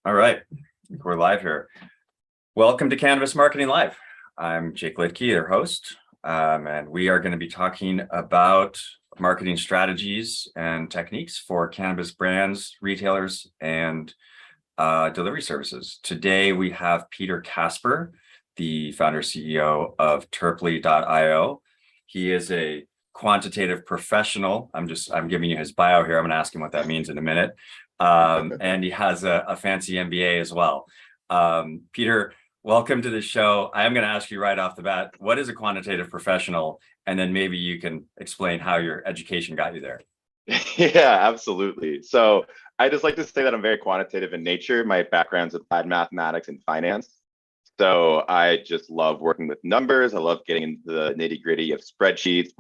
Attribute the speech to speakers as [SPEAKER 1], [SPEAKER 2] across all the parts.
[SPEAKER 1] All right, I think we're live here. Welcome to Cannabis Marketing Live. I'm Jake Lidke, your host, and we are going to be talking about marketing strategies and techniques for cannabis brands, retailers, and delivery services. Today, we have Peter Kasper, the founder CEO of Terply.io. He is a quantitative professional. I'm giving you his bio here. I'm going to ask him what that means in a minute. And he has a fancy MBA as well. Peter, welcome to the show. I am going to ask you right off the bat, what is a quantitative professional? And then maybe you can explain how your education got you there.
[SPEAKER 2] Yeah, absolutely. So I just like to say that I'm very quantitative in nature. My background's applied mathematics and finance. So I just love working with numbers. I love getting into the nitty gritty of spreadsheets,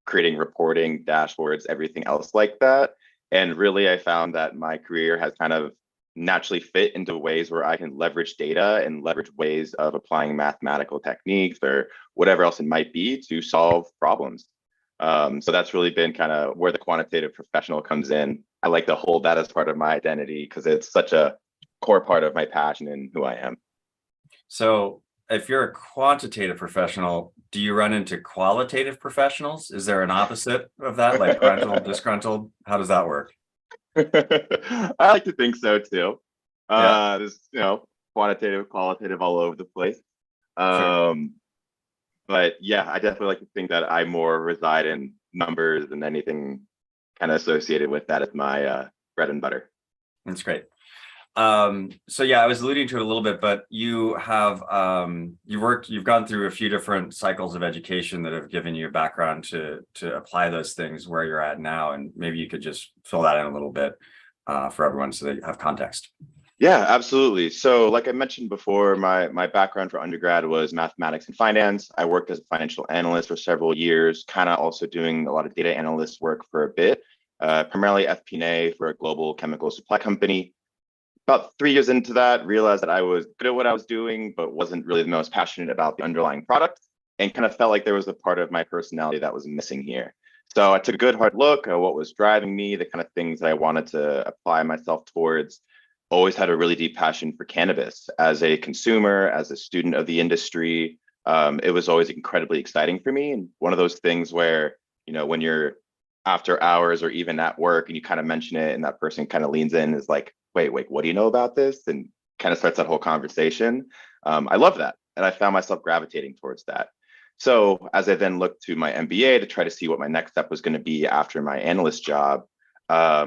[SPEAKER 2] creating reporting, dashboards, everything else like that. And really, I found that my career has kind of naturally fit into ways where I can leverage data and leverage ways of applying mathematical techniques or whatever else it might be to solve problems. So that's really been kind of where the quantitative professional comes in. I like to hold that as part of my identity because it's such a core part of my passion and who I am.
[SPEAKER 1] So if you're a quantitative professional, do you run into qualitative professionals? Is there an opposite of that, like parental, disgruntled? How does that work?
[SPEAKER 2] I like to think so too.
[SPEAKER 1] Yeah.
[SPEAKER 2] There's, quantitative, qualitative all over the place.
[SPEAKER 1] Sure.
[SPEAKER 2] But yeah, I definitely like to think that I more reside in numbers than anything kind of associated with that as my bread and butter.
[SPEAKER 1] That's great. So yeah, I was alluding to it a little bit, but you have you've gone through a few different cycles of education that have given you a background to apply those things where you're at now, and maybe you could just fill that in a little bit for everyone so they have context.
[SPEAKER 2] Yeah, absolutely. So like I mentioned before, my background for undergrad was mathematics and finance. I worked as a financial analyst for several years, kind of also doing a lot of data analyst work for a bit, primarily FP&A for a global chemical supply company. About 3 years into that, realized that I was good at what I was doing, but wasn't really the most passionate about the underlying product, and kind of felt like there was a part of my personality that was missing here. So I took a good hard look at what was driving me, the kind of things that I wanted to apply myself towards. Always had a really deep passion for cannabis. As a consumer, as a student of the industry, it was always incredibly exciting for me. And one of those things where, when you're after hours or even at work and you kind of mention it and that person kind of leans in, is like, wait, what do you know about this? And kind of starts that whole conversation. I love that. And I found myself gravitating towards that. So as I then looked to my MBA to try to see what my next step was going to be after my analyst job, I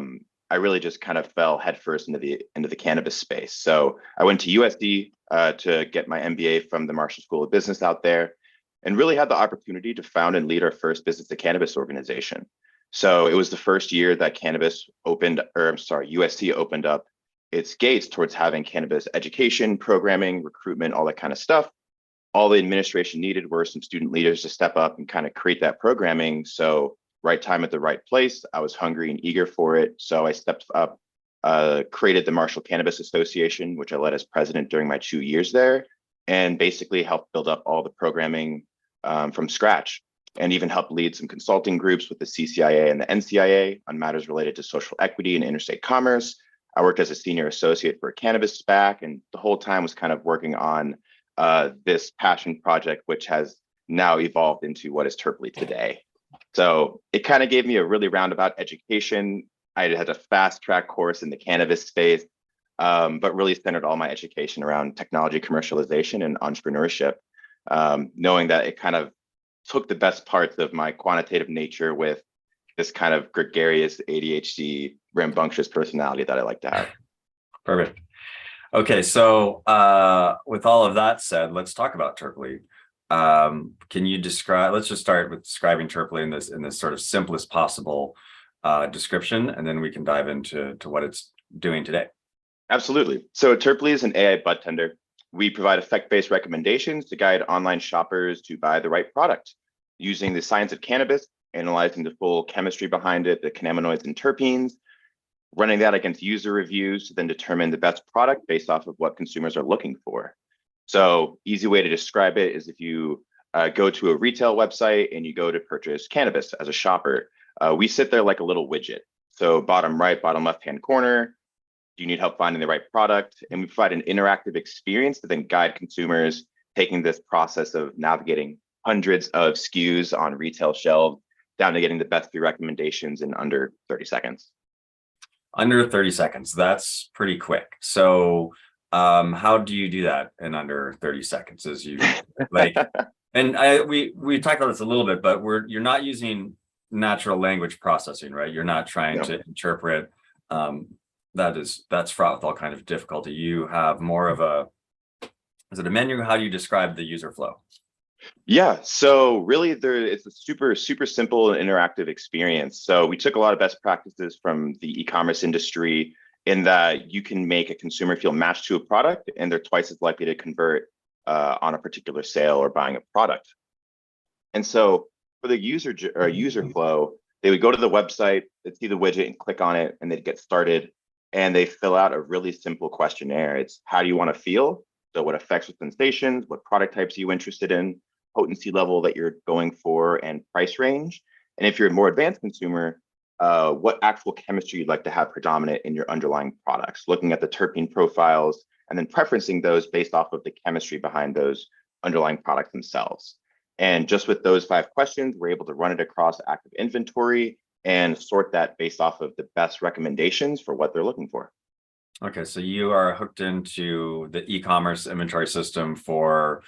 [SPEAKER 2] really just kind of fell headfirst into the cannabis space. So I went to USD to get my MBA from the Marshall School of Business out there, and really had the opportunity to found and lead our first business to cannabis organization. So it was the first year that USC opened up its gates towards having cannabis education, programming, recruitment, all that kind of stuff. All the administration needed were some student leaders to step up and kind of create that programming. So right time at the right place. I was hungry and eager for it. So I stepped up, created the Marshall Cannabis Association, which I led as president during my 2 years there, and basically helped build up all the programming from scratch, and even helped lead some consulting groups with the CCIA and the NCIA on matters related to social equity and interstate commerce. I worked as a senior associate for a cannabis SPAC, and the whole time was kind of working on this passion project, which has now evolved into what is Terply today. So it kind of gave me a really roundabout education. I had a fast track course in the cannabis space, but really centered all my education around technology commercialization and entrepreneurship, knowing that it kind of took the best parts of my quantitative nature with this kind of gregarious ADHD, rambunctious personality that I like to have.
[SPEAKER 1] Perfect. Okay, so with all of that said, let's talk about Terply. Can you describe? Let's just start with describing Terply in this sort of simplest possible description, and then we can dive into what it's doing today.
[SPEAKER 2] Absolutely. So Terply is an AI bud tender. We provide effect-based recommendations to guide online shoppers to buy the right product using the science of cannabis, analyzing the full chemistry behind it, the cannabinoids and terpenes, running that against user reviews to then determine the best product based off of what consumers are looking for. So easy way to describe it is if you go to a retail website and you go to purchase cannabis as a shopper, we sit there like a little widget. So bottom right, bottom left-hand corner, Do you need help finding the right product? And we provide an interactive experience to then guide consumers taking this process of navigating hundreds of SKUs on retail shelves down to getting the best 3 recommendations in under 30 seconds.
[SPEAKER 1] Under 30 seconds, that's pretty quick. So how do you do that in under 30 seconds? As you like, and we talked about this a little bit, but you're not using natural language processing, right? You're not trying to interpret. That's fraught with all kind of difficulty. You have more of is it a menu? How do you describe the user flow?
[SPEAKER 2] Yeah, so really it's a super simple and interactive experience. So we took a lot of best practices from the e-commerce industry in that you can make a consumer feel matched to a product and they're twice as likely to convert on a particular sale or buying a product. And so for the user flow, they would go to the website, they'd see the widget and click on it and they'd get started and they fill out a really simple questionnaire. It's how do you want to feel? So what effects or sensations, what product types are you interested in, potency level that you're going for, and price range. And if you're a more advanced consumer, what actual chemistry you'd like to have predominant in your underlying products, looking at the terpene profiles and then preferencing those based off of the chemistry behind those underlying products themselves. And just with those 5 questions, we're able to run it across active inventory and sort that based off of the best recommendations for what they're looking for.
[SPEAKER 1] Okay, so you are hooked into the e-commerce inventory system for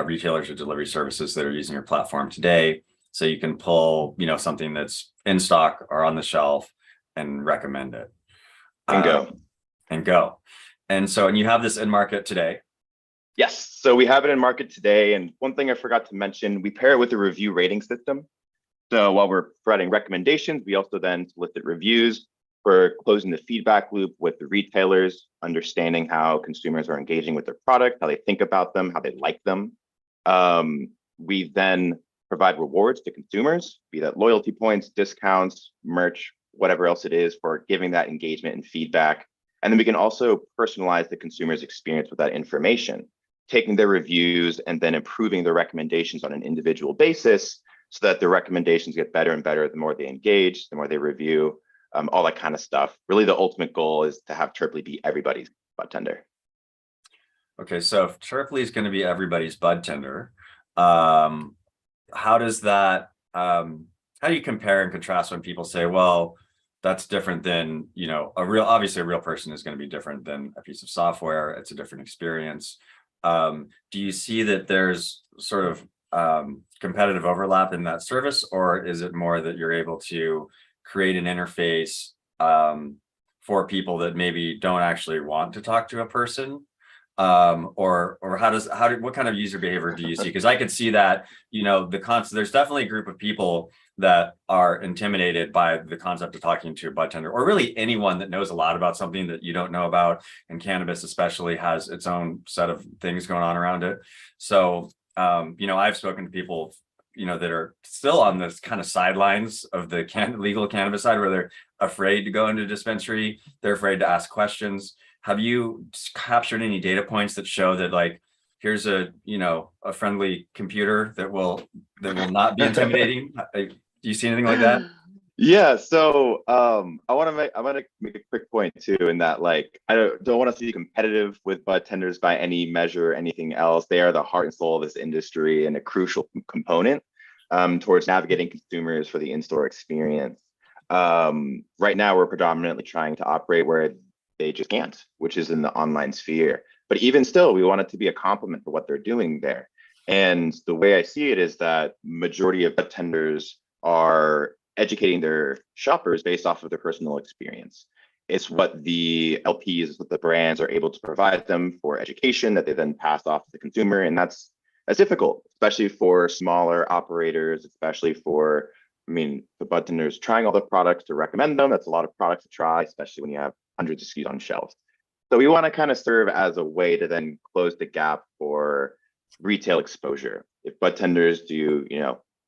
[SPEAKER 1] retailers or delivery services that are using your platform today. So you can pull, something that's in stock or on the shelf and recommend it.
[SPEAKER 2] And
[SPEAKER 1] go. And you have this in market today.
[SPEAKER 2] Yes, so we have it in market today. And one thing I forgot to mention, we pair it with a review rating system. So while we're providing recommendations, we also then solicit reviews for closing the feedback loop with the retailers, understanding how consumers are engaging with their product, how they think about them, how they like them. We then provide rewards to consumers, be that loyalty points, discounts, merch, whatever else it is, for giving that engagement and feedback. And then we can also personalize the consumer's experience with that information, taking their reviews and then improving their recommendations on an individual basis so that the recommendations get better and better the more they engage, the more they review. All that kind of stuff. Really, the ultimate goal is to have Terply be everybody's bud tender.
[SPEAKER 1] Okay, so if Terply is going to be everybody's bud tender, how does that? How do you compare and contrast when people say, "Well, that's different than obviously a real person is going to be different than a piece of software. It's a different experience." Do you see that there's sort of competitive overlap in that service, or is it more that you're able to create an interface for people that maybe don't actually want to talk to a person, or what kind of user behavior do you see? Because I could see that there's definitely a group of people that are intimidated by the concept of talking to a bud tender, or really anyone that knows a lot about something that you don't know about, and cannabis especially has its own set of things going on around it. So I've spoken to people that are still on this kind of sidelines of the legal cannabis side, where they're afraid to go into a dispensary, they're afraid to ask questions. Have you captured any data points that show that, like, here's a friendly computer that will not be intimidating? Do you see anything like that?
[SPEAKER 2] Yeah, so I want to make a quick point too, in that, like, I don't want us to be competitive with bud tenders by any measure or anything else. They are the heart and soul of this industry and a crucial component towards navigating consumers for the in-store experience. Right now, we're predominantly trying to operate where they just can't, which is in the online sphere. But even still, we want it to be a complement for what they're doing there. And the way I see it is that majority of bud tenders are educating their shoppers based off of their personal experience. It's what the LPs, what the brands are able to provide them for education that they then pass off to the consumer. And that's difficult, especially for smaller operators, especially for, the bud tenders trying all the products to recommend them. That's a lot of products to try, especially when you have hundreds of SKUs on shelves. So we want to kind of serve as a way to then close the gap for retail exposure. If bud tenders do,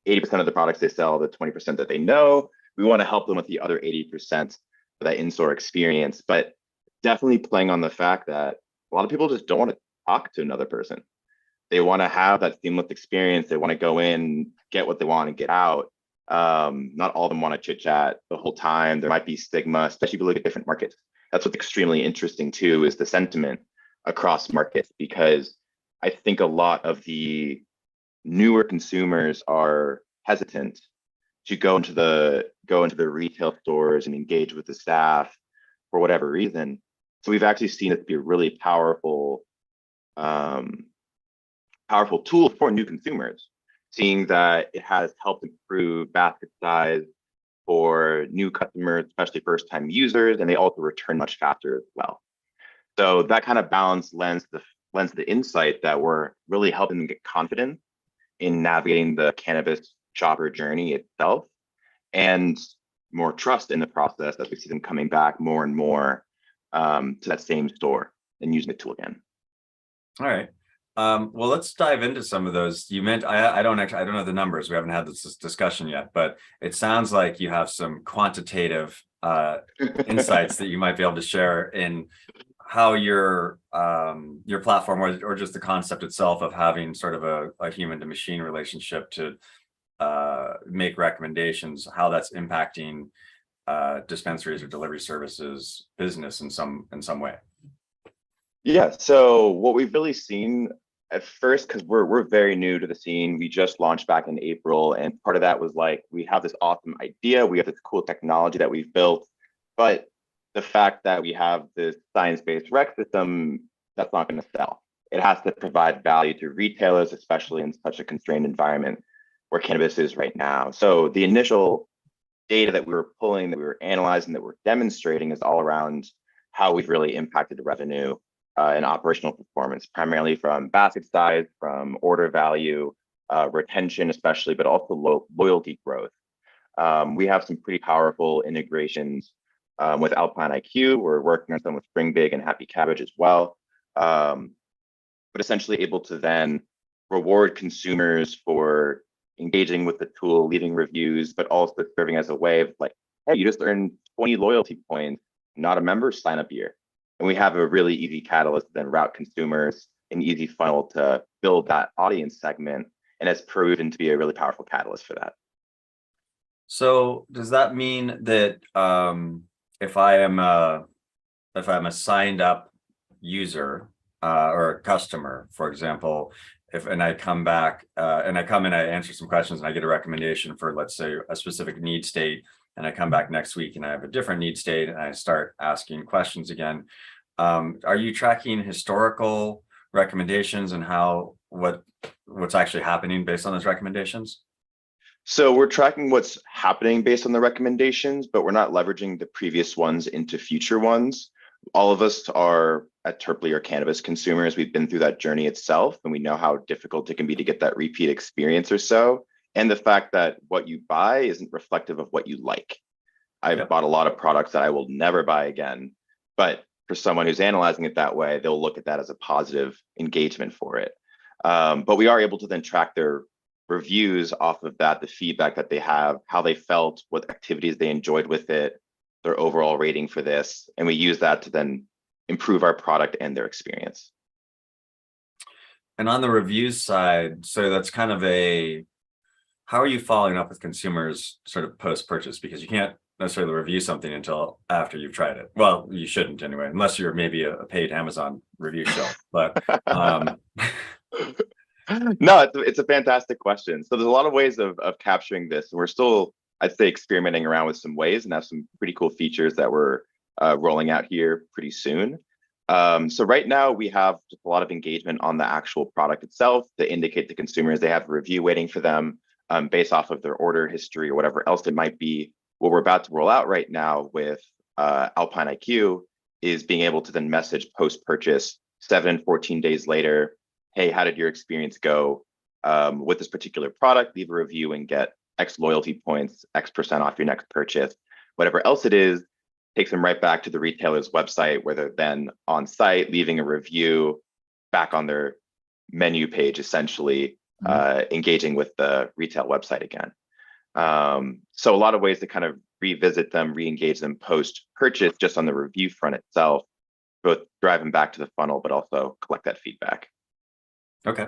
[SPEAKER 2] 80% of the products they sell, the 20% that they know, we want to help them with the other 80% for that in-store experience. But definitely playing on the fact that a lot of people just don't want to talk to another person. They want to have that seamless experience. They want to go in, get what they want, and get out. Not all of them want to chit chat the whole time. There might be stigma, especially if you look at different markets. that's what's extremely interesting too, is the sentiment across markets, because I think a lot of the newer consumers are hesitant to go into the retail stores and engage with the staff for whatever reason. So we've actually seen it be a really um, powerful tool for new consumers, seeing that it has helped improve basket size for new customers, especially first-time users, and they also return much faster as well. So that kind of balance lends the insight that we're really helping them get confident in navigating the cannabis shopper journey itself, and more trust in the process as we see them coming back more and more to that same store and using the tool again.
[SPEAKER 1] All right. Well, let's dive into some of those. You meant I don't know the numbers. We haven't had this discussion yet, but it sounds like you have some quantitative insights that you might be able to share in how your platform or just the concept itself of having sort of a human to machine relationship to make recommendations, how that's impacting dispensaries or delivery services business in some way.
[SPEAKER 2] Yeah, so what we've really seen at first, because we're very new to the scene, we just launched back in April, and part of that was like, we have this awesome idea, we have this cool technology that we've built, but the fact that we have this science-based rec system, that's not going to sell. It has to provide value to retailers, especially in such a constrained environment where cannabis is right now. So the initial data that we were pulling, that we were analyzing, that we're demonstrating is all around how we've really impacted the revenue and operational performance, primarily from basket size, from order value, retention especially, but also loyalty growth. We have some pretty powerful integrations with Alpine IQ. We're working on some with Spring Big and Happy Cabbage as well. But essentially able to then reward consumers for engaging with the tool, leaving reviews, but also serving as a way of like, hey, you just earned 20 loyalty points, not a member, sign up here. And we have a really easy catalyst to then route consumers, an easy funnel to build that audience segment, and it's proven to be a really powerful catalyst for that.
[SPEAKER 1] So does that mean that if I am a signed up user or a customer, for example, and I come back and I come in, I answer some questions and I get a recommendation for, let's say, a specific need state, and I come back next week and I have a different need state and I start asking questions again. Are you tracking historical recommendations and what's actually happening based on those recommendations?
[SPEAKER 2] So we're tracking what's happening based on the recommendations, but we're not leveraging the previous ones into future ones. All of us are at Terply or cannabis consumers. We've been through that journey itself, and we know how difficult it can be to get that repeat experience or so. And the fact that what you buy isn't reflective of what you like. I've bought a lot of products that I will never buy again, but for someone who's analyzing it that way, they'll look at that as a positive engagement for it. But we are able to then track their reviews off of that, the feedback that they have, how they felt, what activities they enjoyed with it, their overall rating for this. And we use that to then improve our product and their experience.
[SPEAKER 1] And on the reviews side, so that's kind of how are you following up with consumers sort of post-purchase? Because you can't necessarily review something until after you've tried it. Well, you shouldn't anyway, unless you're maybe a paid Amazon review show. But
[SPEAKER 2] no, it's a fantastic question. So there's a lot of ways of capturing this, and we're still, I'd say, experimenting around with some ways and have some pretty cool features that we're rolling out here pretty soon. So right now we have just a lot of engagement on the actual product itself to indicate to consumers they have a review waiting for them based off of their order history or whatever else it might be. What we're about to roll out right now with Alpine IQ is being able to then message post-purchase 7 and 14 days later, hey, how did your experience go with this particular product? Leave a review and get X loyalty points, X% off your next purchase. Whatever else it is, takes them right back to the retailer's website where they're then on site, leaving a review back on their menu page, essentially engaging with the retail website again. So a lot of ways to kind of revisit them, re-engage them post-purchase just on the review front itself, both drive them back to the funnel, but also collect that feedback.
[SPEAKER 1] Okay.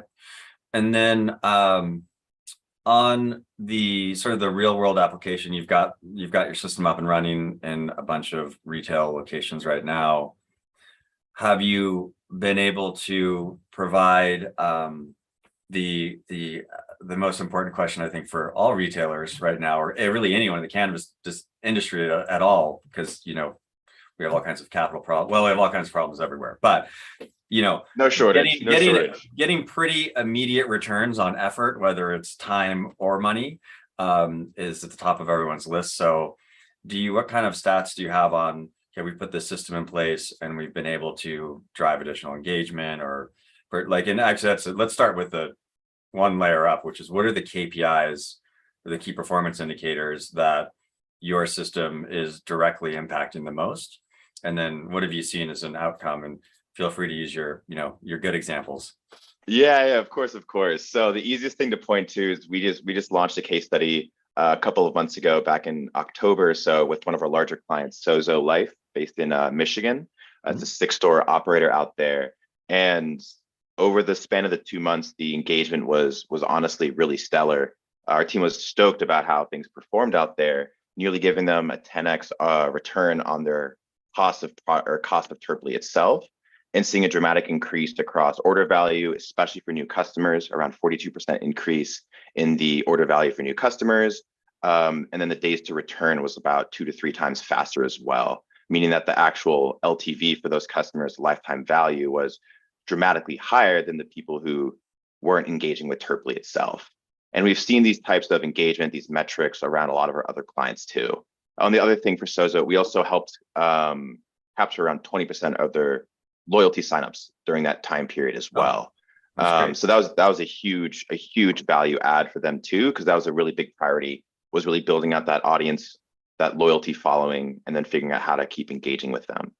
[SPEAKER 1] And then on the sort of the real world application, you've got your system up and running in a bunch of retail locations right now. Have you been able to provide the most important question, I think, for all retailers right now, or really anyone in the cannabis industry at all, because we have all kinds of capital problems. Well, we have all kinds of problems everywhere, but
[SPEAKER 2] No shortage.
[SPEAKER 1] getting pretty immediate returns on effort, whether it's time or money, is at the top of everyone's list. So what kind of stats do you have on, okay, we put this system in place and we've been able to drive additional engagement, and actually let's start with the one layer up, which is, what are the KPIs or the key performance indicators that your system is directly impacting the most? And then what have you seen as an outcome? And feel free to use your good examples.
[SPEAKER 2] Yeah, of course. So the easiest thing to point to is we just launched a case study a couple of months ago, back in October or so, with one of our larger clients, Sozo Life, based in Michigan. It's a 6-store operator out there, and over the span of the 2 months, the engagement was honestly really stellar. Our team was stoked about how things performed out there, nearly giving them a 10x return on their cost of Terply itself, and seeing a dramatic increase across order value, especially for new customers, around 42% increase in the order value for new customers. And then the days to return was about 2 to 3 times faster as well, meaning that the actual LTV for those customers, lifetime value, was dramatically higher than the people who weren't engaging with Terply itself. And we've seen these types of engagement, these metrics, around a lot of our other clients too. On the other thing for Sozo, we also helped capture around 20% of their loyalty signups during that time period as well. So that was a huge value add for them too, because that was a really big priority, was really building out that audience, that loyalty following, and then figuring out how to keep engaging with them.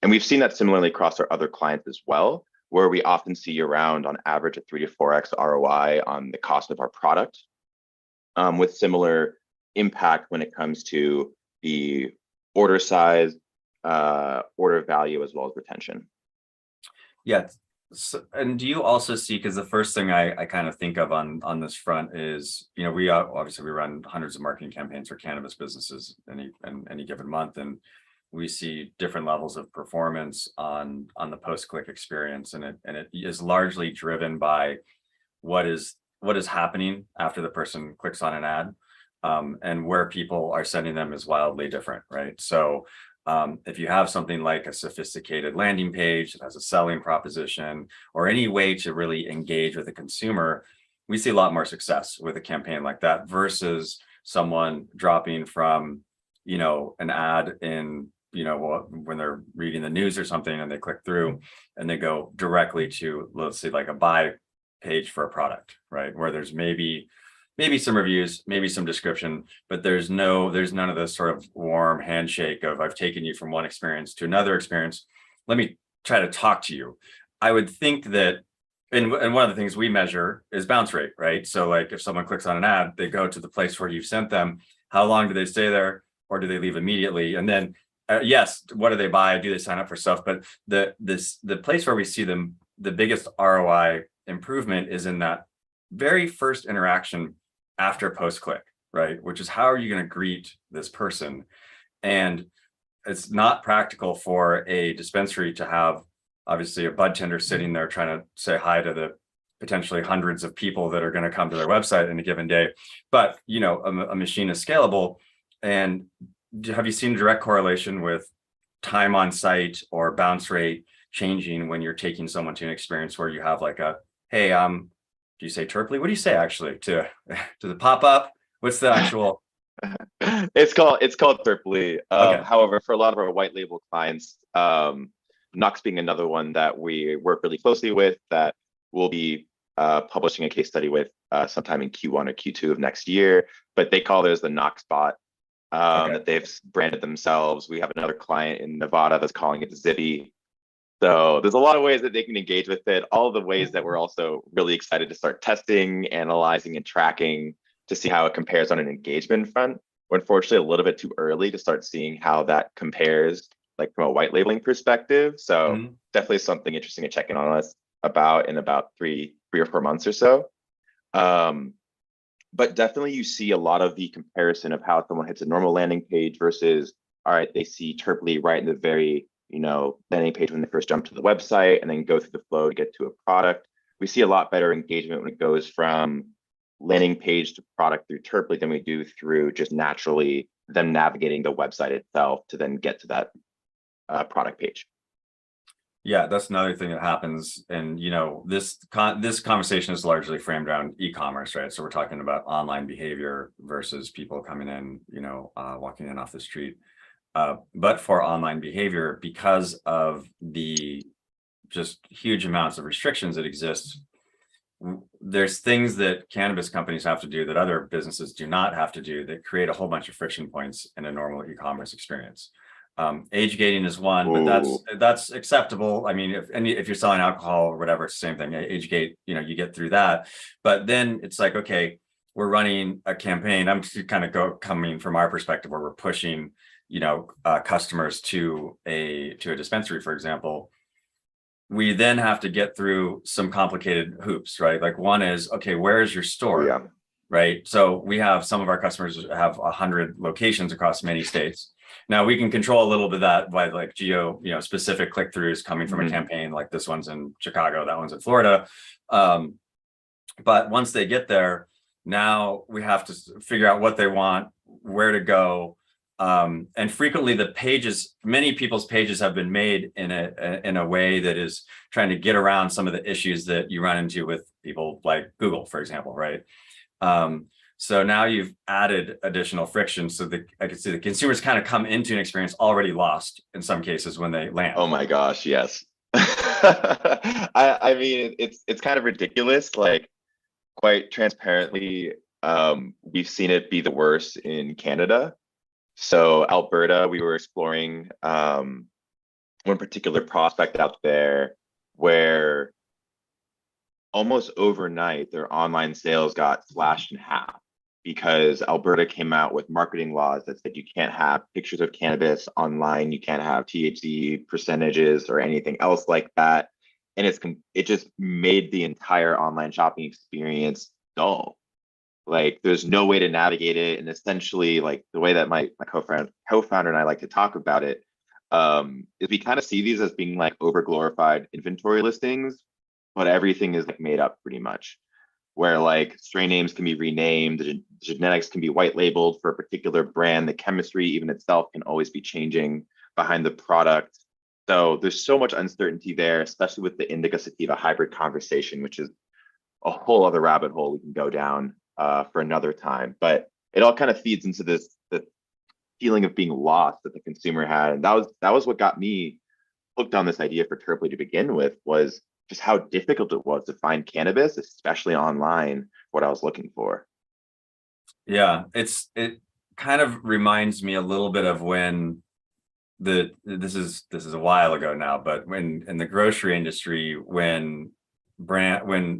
[SPEAKER 2] And we've seen that similarly across our other clients as well, where we often see around, on average, a 3 to 4x ROI on the cost of our product, with similar impact when it comes to the order size, order value, as well as retention.
[SPEAKER 1] Yeah. So, and do you also see, because the first thing I kind of think of on this front is, we obviously we run hundreds of marketing campaigns for cannabis businesses any given month, and we see different levels of performance on the post-click experience, and it is largely driven by what is happening after the person clicks on an ad, and where people are sending them is wildly different, right? So if you have something like a sophisticated landing page that has a selling proposition, or any way to really engage with the consumer, we see a lot more success with a campaign like that versus someone dropping from an ad in when they're reading the news or something, and they click through and they go directly to, let's say, like a buy page for a product, right? Where there's maybe some reviews, maybe some description, but there's none of this sort of warm handshake of, I've taken you from one experience to another experience. Let me try to talk to you. I would think that, and one of the things we measure is bounce rate, right? So like if someone clicks on an ad, they go to the place where you've sent them. How long do they stay there, or do they leave immediately? And then yes, what do they buy? Do they sign up for stuff? But the place where we see them, the biggest ROI improvement is in that very first interaction after post-click, right? Which is, how are you going to greet this person? And it's not practical for a dispensary to have, obviously, a bud tender sitting there trying to say hi to the potentially hundreds of people that are going to come to their website in a given day. But a machine is scalable. And have you seen direct correlation with time on site or bounce rate changing when you're taking someone to an experience where you have like a, hey, do you say Terply? What do you say actually to the pop-up? What's the actual?
[SPEAKER 2] It's called Terply.
[SPEAKER 1] Okay.
[SPEAKER 2] However, for a lot of our white label clients, Knox being another one that we work really closely with, that we'll be publishing a case study with sometime in Q1 or Q2 of next year, but they call theirs the Knox bot, that they've branded themselves. We have another client in Nevada that's calling it Zippy. So there's a lot of ways that they can engage with it. All of the ways that we're also really excited to start testing, analyzing, and tracking to see how it compares on an engagement front. We're unfortunately a little bit too early to start seeing how that compares, like from a white labeling perspective. So definitely something interesting to check in on us about in about three or 4 months or so. But definitely you see a lot of the comparison of how someone hits a normal landing page versus, all right, they see Terply right in the very, landing page when they first jump to the website and then go through the flow to get to a product. We see a lot better engagement when it goes from landing page to product through Terply than we do through just naturally them navigating the website itself to then get to that product page.
[SPEAKER 1] Yeah, that's another thing that happens. And, this conversation is largely framed around e-commerce, right? So we're talking about online behavior versus people coming in, walking in off the street. But for online behavior, because of the just huge amounts of restrictions that exist, there's things that cannabis companies have to do that other businesses do not have to do that create a whole bunch of friction points in a normal e-commerce experience. Age gating is one, but that's acceptable. I mean, if you're selling alcohol or whatever, it's the same thing. Age gate, you get through that. But then it's like, okay, we're running a campaign. I'm just kind of coming from our perspective where we're pushing, customers to a dispensary, for example. We then have to get through some complicated hoops, right? Like one is, okay, where is your store?
[SPEAKER 2] Yeah.
[SPEAKER 1] Right. So we have some of our customers have 100 locations across many states. Now we can control a little bit of that by like specific click-throughs coming from a campaign, like this one's in Chicago, that one's in Florida. But once they get there, now we have to figure out what they want, where to go. And frequently many people's pages have been made in a way that is trying to get around some of the issues that you run into with people like Google, for example, right? So now you've added additional friction. So I can see the consumers kind of come into an experience already lost in some cases when they land.
[SPEAKER 2] Oh my gosh, yes. I mean, it's kind of ridiculous. Like, quite transparently, we've seen it be the worst in Canada. So Alberta, we were exploring one particular prospect out there where almost overnight their online sales got slashed in half because Alberta came out with marketing laws that said you can't have pictures of cannabis online, you can't have THC percentages or anything else like that. And it just made the entire online shopping experience dull. Like there's no way to navigate it. And essentially, like the way that my co-founder and I like to talk about it, is we kind of see these as being like over glorified inventory listings, but everything is like made up pretty much, where like strain names can be renamed, the genetics can be white labeled for a particular brand, the chemistry even itself can always be changing behind the product. So there's so much uncertainty there, especially with the Indica Sativa hybrid conversation, which is a whole other rabbit hole we can go down for another time. But it all kind of feeds into the feeling of being lost that the consumer had. And that was what got me hooked on this idea for Terply to begin with, was just how difficult it was to find cannabis, especially online, what I was looking for.
[SPEAKER 1] Yeah, it kind of reminds me a little bit of when this is a while ago now, but when in the grocery industry, when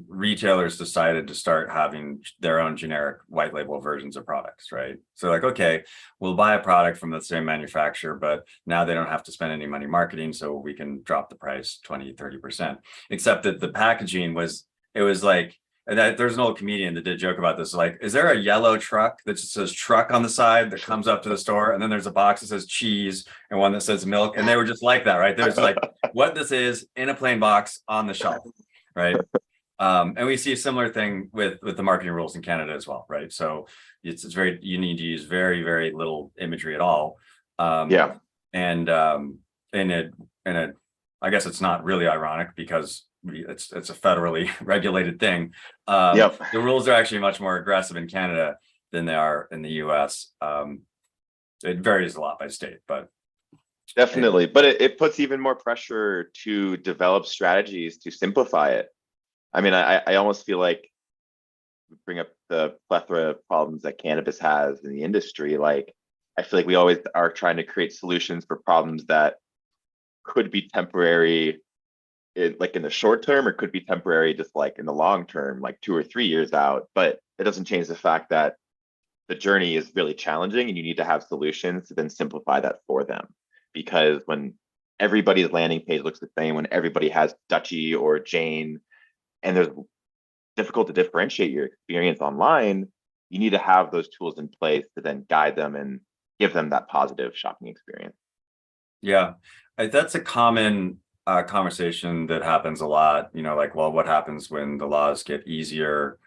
[SPEAKER 1] retailers decided to start having their own generic white label versions of products, right? So like, okay, we'll buy a product from the same manufacturer, but now they don't have to spend any money marketing, so we can drop the price 20-30%. Except that the packaging was like, and there's an old comedian that did a joke about this, like, is there a yellow truck that just says truck on the side that comes up to the store, and then there's a box that says cheese and one that says milk? And they were just like that, right? There's like what this is in a plain box on the shelf. Right. And we see a similar thing with the marketing rules in Canada as well, right? So it's you need to use very, very little imagery at all.
[SPEAKER 2] Yeah.
[SPEAKER 1] And I guess it's not really ironic because it's a federally regulated thing.
[SPEAKER 2] Yep.
[SPEAKER 1] The rules are actually much more aggressive in Canada than they are in the US. It varies a lot by state, but
[SPEAKER 2] definitely. But it puts even more pressure to develop strategies to simplify it. I mean, I almost feel like we bring up the plethora of problems that cannabis has in the industry. Like, I feel like we always are trying to create solutions for problems that could be temporary, like in the short term, or could be temporary just like in the long term, like 2 or 3 years out. But it doesn't change the fact that the journey is really challenging and you need to have solutions to then simplify that for them. Because when everybody's landing page looks the same, when everybody has Dutchie or Jane, and there's difficult to differentiate your experience online, you need to have those tools in place to then guide them and give them that positive shopping experience.
[SPEAKER 1] Yeah, that's a common conversation that happens a lot, like, well, what happens when the laws get easier?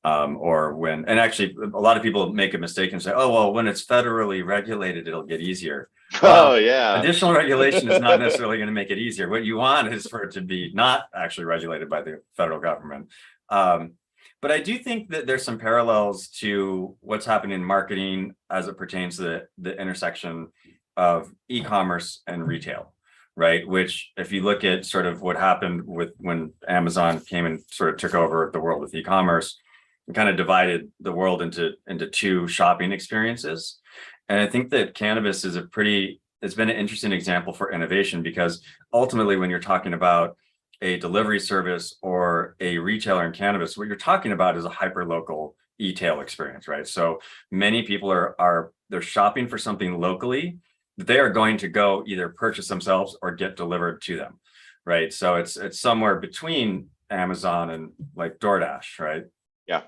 [SPEAKER 1] Or when, and actually a lot of people make a mistake and say, oh, well, when it's federally regulated, it'll get easier. Well,
[SPEAKER 2] Oh yeah.
[SPEAKER 1] additional regulation is not necessarily going to make it easier. What you want is for it to be not actually regulated by the federal government. But I do think that there's some parallels to what's happening in marketing as it pertains to the intersection of e-commerce and retail, right? Which, if you look at sort of what happened with when Amazon came and sort of took over the world with e-commerce, and kind of divided the world into two shopping experiences. And I think that cannabis is it's been an interesting example for innovation, because ultimately when you're talking about a delivery service or a retailer in cannabis, what you're talking about is a hyper-local e-tail experience, right? So many people they're shopping for something locally that they are going to go either purchase themselves or get delivered to them, right? So it's somewhere between Amazon and like DoorDash, right?
[SPEAKER 2] Yeah.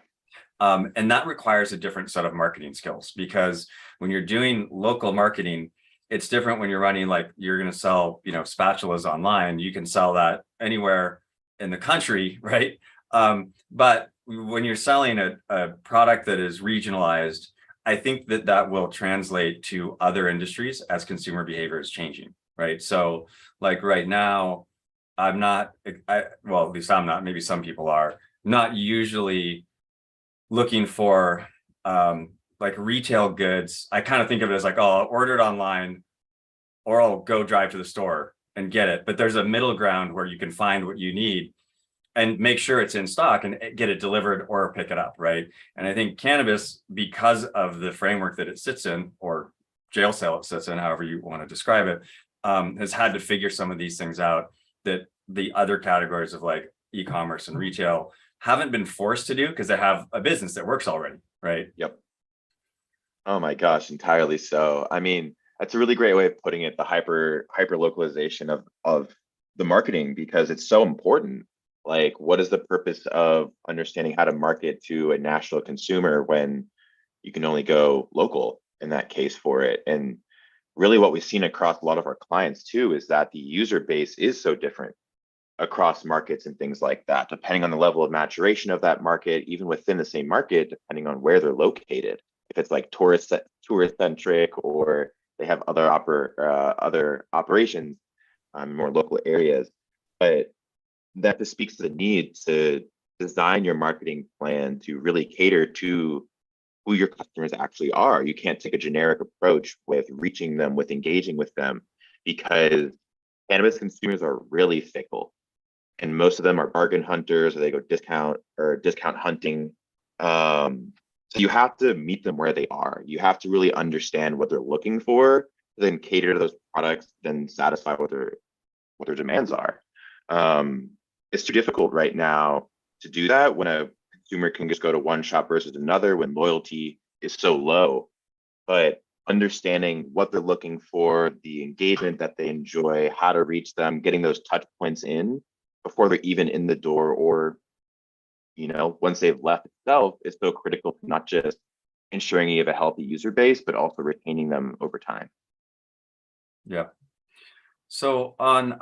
[SPEAKER 1] And that requires a different set of marketing skills, because when you're doing local marketing, it's different when you're running, like, you're going to sell, spatulas online. You can sell that anywhere in the country, right? But when you're selling a product that is regionalized, I think that will translate to other industries as consumer behavior is changing, right? So like right now, well, at least I'm not, maybe some people are not usually looking for like retail goods. I kind of think of it as like, oh, I'll order it online or I'll go drive to the store and get it. But there's a middle ground where you can find what you need and make sure it's in stock and get it delivered or pick it up, right? And I think cannabis, because of the framework that it sits in, or jail cell it sits in, however you want to describe it, has had to figure some of these things out that the other categories of like e-commerce and retail haven't been forced to do, because they have a business that works already, right?
[SPEAKER 2] Yep. Oh my gosh, entirely so. I mean, that's a really great way of putting it, the hyper localization of the marketing, because it's so important. Like, what is the purpose of understanding how to market to a national consumer when you can only go local in that case for it? And really what we've seen across a lot of our clients too is that the user base is so different across markets and things like that, depending on the level of maturation of that market, even within the same market, depending on where they're located. If it's like tourist centric, or they have other operations in more local areas. But that just speaks to the need to design your marketing plan to really cater to who your customers actually are. You can't take a generic approach with reaching them, with engaging with them, because cannabis consumers are really fickle. And most of them are bargain hunters, or they go discount hunting. So you have to meet them where they are. You have to really understand what they're looking for, then cater to those products, then satisfy what their demands are. It's too difficult right now to do that when a consumer can just go to one shop versus another, when loyalty is so low. But understanding what they're looking for, the engagement that they enjoy, how to reach them, getting those touch points in before they're even in the door, or once they've left itself, is so critical to not just ensuring you have a healthy user base, but also retaining them over time.
[SPEAKER 1] Yeah. So on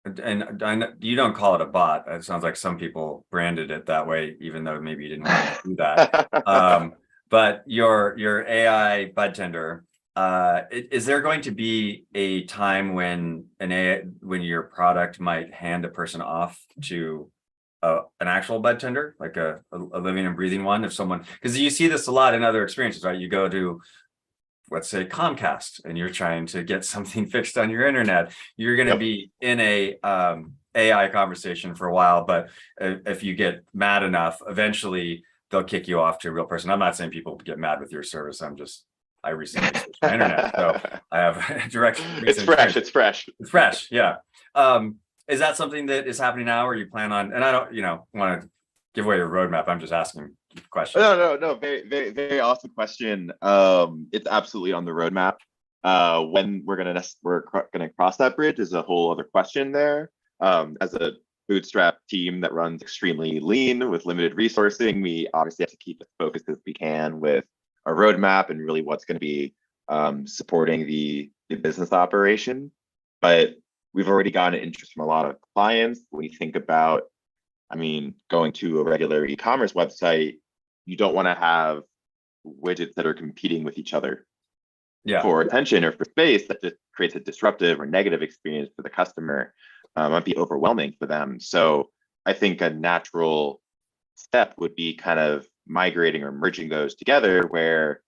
[SPEAKER 1] and I know you don't call it a bot. It sounds like some people branded it that way, even though maybe you didn't want to do that. But your AI bud tender, is there going to be a time when when your product might hand a person off to an actual bud tender, like a living and breathing one? If someone, because you see this a lot in other experiences, right? You go to, let's say, Comcast, and you're trying to get something fixed on your internet. You're going to be in a AI conversation for a while, but if you get mad enough, eventually they'll kick you off to a real person. I'm not saying people get mad with your service. I recently switched my internet, so I have direct.
[SPEAKER 2] It's fresh.
[SPEAKER 1] Yeah. Is that something that is happening now, or you plan on? And I don't, want to give away your roadmap. I'm just asking questions.
[SPEAKER 2] No. Very, very, very awesome question. It's absolutely on the roadmap. When we're gonna cross that bridge is a whole other question there. As a bootstrap team that runs extremely lean with limited resourcing. We obviously have to keep as focused as we can with our roadmap and really what's going to be supporting the business operation. But we've already gotten interest from a lot of clients. When you think about, I mean, going to a regular e-commerce website, you don't want to have widgets that are competing with each other for attention or for space. That just creates a disruptive or negative experience for the customer. Might be overwhelming for them. So I think a natural step would be kind of migrating or merging those together, where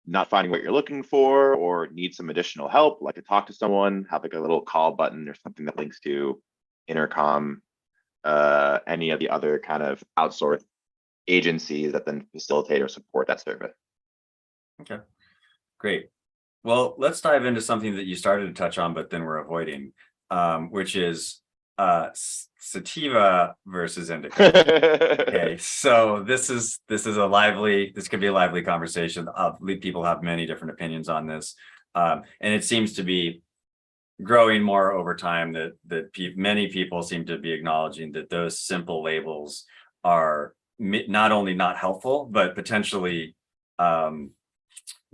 [SPEAKER 2] not finding what you're looking for or need some additional help, like to talk to someone, have like a little call button or something that links to Intercom, any of the other kind of outsourced agencies that then facilitate or support that service.
[SPEAKER 1] Okay, great. Well, let's dive into something that you started to touch on, but then we're avoiding, which is Sativa versus Indica. Okay, so this could be a lively conversation. People have many different opinions on this, and it seems to be growing more over time that many people seem to be acknowledging that those simple labels are not only not helpful, but potentially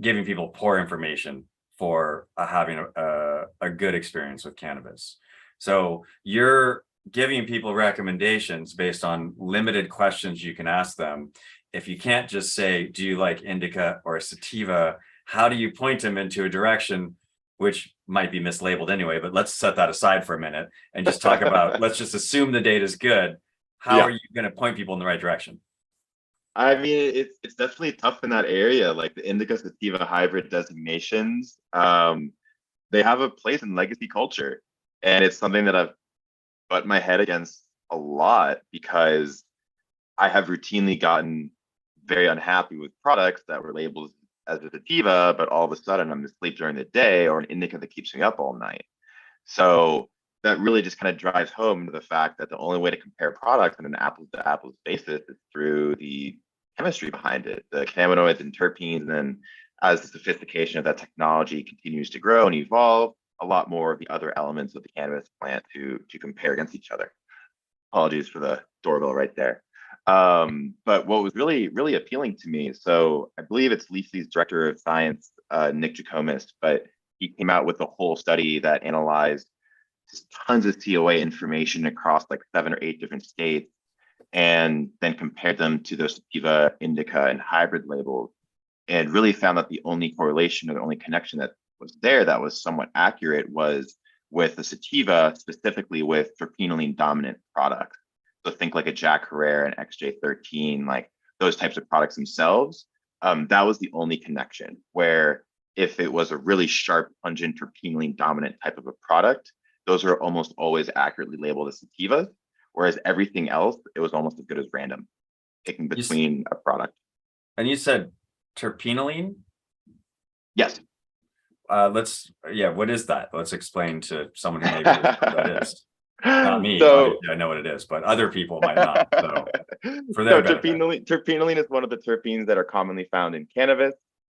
[SPEAKER 1] giving people poor information for having a good experience with cannabis. So you're giving people recommendations based on limited questions you can ask them. If you can't just say, do you like Indica or Sativa? How do you point them into a direction which might be mislabeled anyway? But let's set that aside for a minute and just talk about, let's just assume the data is good. How are you going to point people in the right direction?
[SPEAKER 2] I mean, it's definitely tough in that area. Like the Indica Sativa hybrid designations, they have a place in legacy culture, and it's something that I've butt my head against a lot, because I have routinely gotten very unhappy with products that were labeled as a sativa, but all of a sudden I'm asleep during the day, or an indica that keeps me up all night. So that really just kind of drives home to the fact that the only way to compare products on an apples to apples basis is through the chemistry behind it, the cannabinoids and terpenes. And then as the sophistication of that technology continues to grow and evolve, a lot more of the other elements of the cannabis plant to compare against each other. Apologies for the doorbell right there. But what was really appealing to me, so I believe it's Leafly's director of science, Nick Jacobus, but he came out with a whole study that analyzed tons of COA information across like 7 or 8 different states, and then compared them to those sativa, indica, and hybrid labels, and really found that the only correlation or the only connection that was there that was somewhat accurate was with the sativa, specifically with terpinolene dominant products. So think like a Jack Herrera and XJ13, like those types of products themselves. That was the only connection, where if it was a really sharp, pungent terpinolene dominant type of a product, those are almost always accurately labeled as sativas, whereas everything else, it was almost as good as random, picking between a product.
[SPEAKER 1] And you said terpinolene?
[SPEAKER 2] Yes.
[SPEAKER 1] What is that? Let's explain to someone who maybe doesn't know what that is. Not me,
[SPEAKER 2] So,
[SPEAKER 1] obviously I know what it is, but other people might not. So for
[SPEAKER 2] so
[SPEAKER 1] their benefit.
[SPEAKER 2] terpinolene is one of the terpenes that are commonly found in cannabis.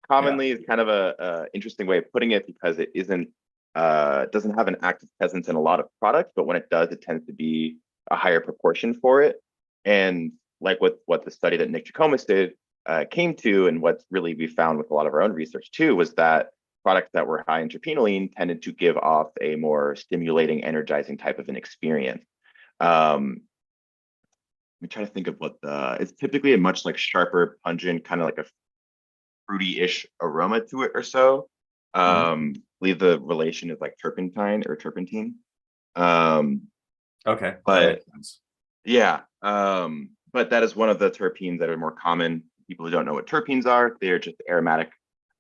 [SPEAKER 2] Commonly is kind of a interesting way of putting it, because it doesn't have an active presence in a lot of products, but when it does, it tends to be a higher proportion for it. And like what the study that Nick Jacobus did came to, and what's really we found with a lot of our own research too, was that products that were high in terpinolene tended to give off a more stimulating, energizing type of an experience. Let me try to think of it's typically a much like sharper, pungent, kind of like a fruity-ish aroma to it or so. I believe the relation is like turpentine or terpentine.
[SPEAKER 1] Okay,
[SPEAKER 2] but
[SPEAKER 1] that makes sense.
[SPEAKER 2] Yeah, but that is one of the terpenes that are more common. People who don't know what terpenes are, they're just aromatic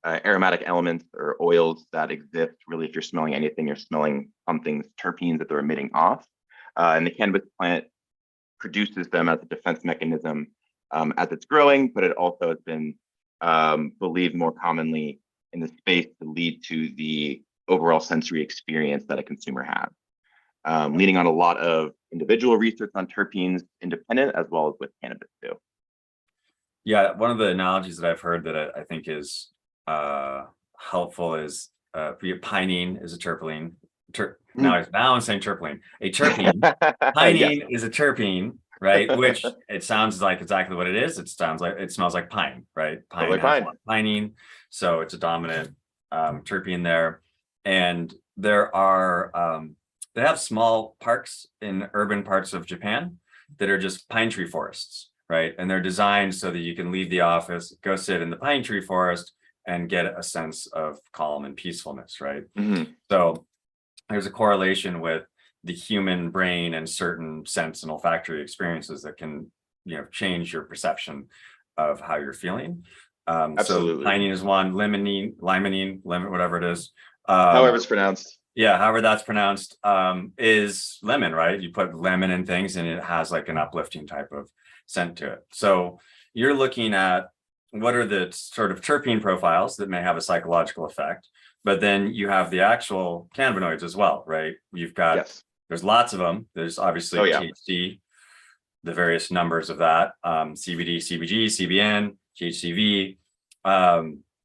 [SPEAKER 2] elements or oils that exist. Really, if you're smelling anything, you're smelling something's terpenes that they're emitting off. And the cannabis plant produces them as a defense mechanism as it's growing, but it also has been believed more commonly in the space to lead to the overall sensory experience that a consumer has, leading on a lot of individual research on terpenes, independent as well as with cannabis too.
[SPEAKER 1] Yeah, one of the analogies that I've heard that I think is helpful is pinene is a terpene, now I'm saying terpene. A terpene.
[SPEAKER 2] Yes,
[SPEAKER 1] Pinene is a terpene, right? Which it sounds like exactly what it is. It smells like pine, right? Pine
[SPEAKER 2] totally
[SPEAKER 1] has a
[SPEAKER 2] fine.
[SPEAKER 1] lot of pinene, so it's a dominant terpene there. And there are they have small parks in urban parts of Japan that are just pine tree forests, right? And they're designed so that you can leave the office, go sit in the pine tree forest, and get a sense of calm and peacefulness, right?
[SPEAKER 2] Mhm.
[SPEAKER 1] So there's a correlation with the human brain and certain sense and olfactory experiences that can, change your perception of how you're feeling. So
[SPEAKER 2] Absolutely.
[SPEAKER 1] pinene is one, limonene, lemon, whatever it is.
[SPEAKER 2] However it's pronounced.
[SPEAKER 1] Yeah, however that's pronounced, is lemon, right? You put lemon in things and it has like an uplifting type of scent to it. So you're looking at what are the sort of terpene profiles that may have a psychological effect, but then you have the actual cannabinoids as well, right?
[SPEAKER 2] Yes.
[SPEAKER 1] There's lots of them. There's obviously
[SPEAKER 2] Oh yeah.
[SPEAKER 1] THC, the various numbers of that, CBD, CBG, CBN, THCV.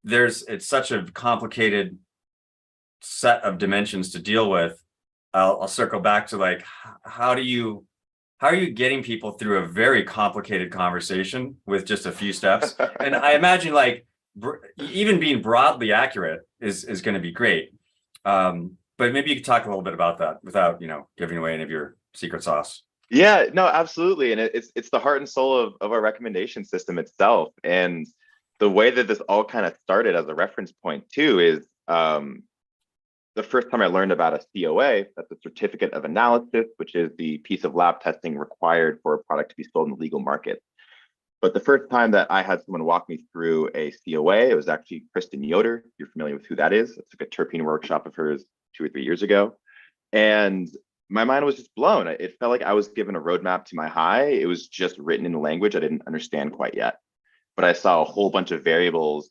[SPEAKER 1] It's such a complicated set of dimensions to deal with. I'll circle back to like, how are you getting people through a very complicated conversation with just a few steps? And I imagine like even being broadly accurate is going to be great. But maybe you could talk a little bit about that without, giving away any of your secret sauce.
[SPEAKER 2] Yeah, no, absolutely. And it's the heart and soul of our recommendation system itself. And the way that this all kind of started as a reference point too is the first time I learned about a COA, that's a certificate of analysis, which is the piece of lab testing required for a product to be sold in the legal market. But the first time that I had someone walk me through a COA, it was actually Kristen Yoder. You're familiar with who that is. It's like a terpene workshop of hers 2 or 3 years ago. And my mind was just blown. It felt like I was given a roadmap to my high. It was just written in a language I didn't understand quite yet. But I saw a whole bunch of variables,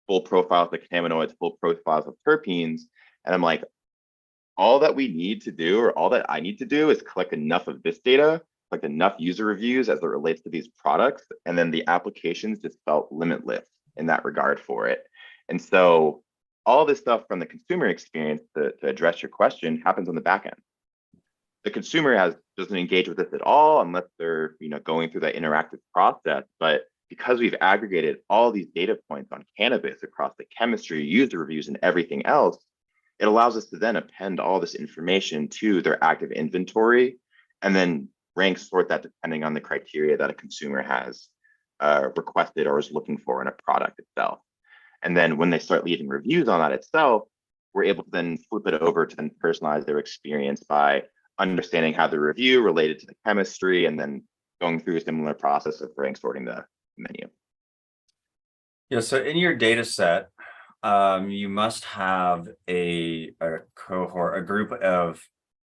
[SPEAKER 2] full profiles of cannabinoids, full profiles of terpenes. And I'm like, all that we need to do, or all that I need to do, is collect enough of this data, collect enough user reviews as it relates to these products. And then the applications just felt limitless in that regard for it. And so all this stuff from the consumer experience to address your question happens on the back end. The consumer doesn't engage with this at all unless they're going through that interactive process. But because we've aggregated all these data points on cannabis across the chemistry, user reviews, and everything else, it allows us to then append all this information to their active inventory and then rank sort that depending on the criteria that a consumer has requested or is looking for in a product itself. And then when they start leaving reviews on that itself, we're able to then flip it over to then personalize their experience by understanding how the review related to the chemistry and then going through a similar process of rank sorting the menu.
[SPEAKER 1] Yeah, so in your data set, you must have a cohort, a group of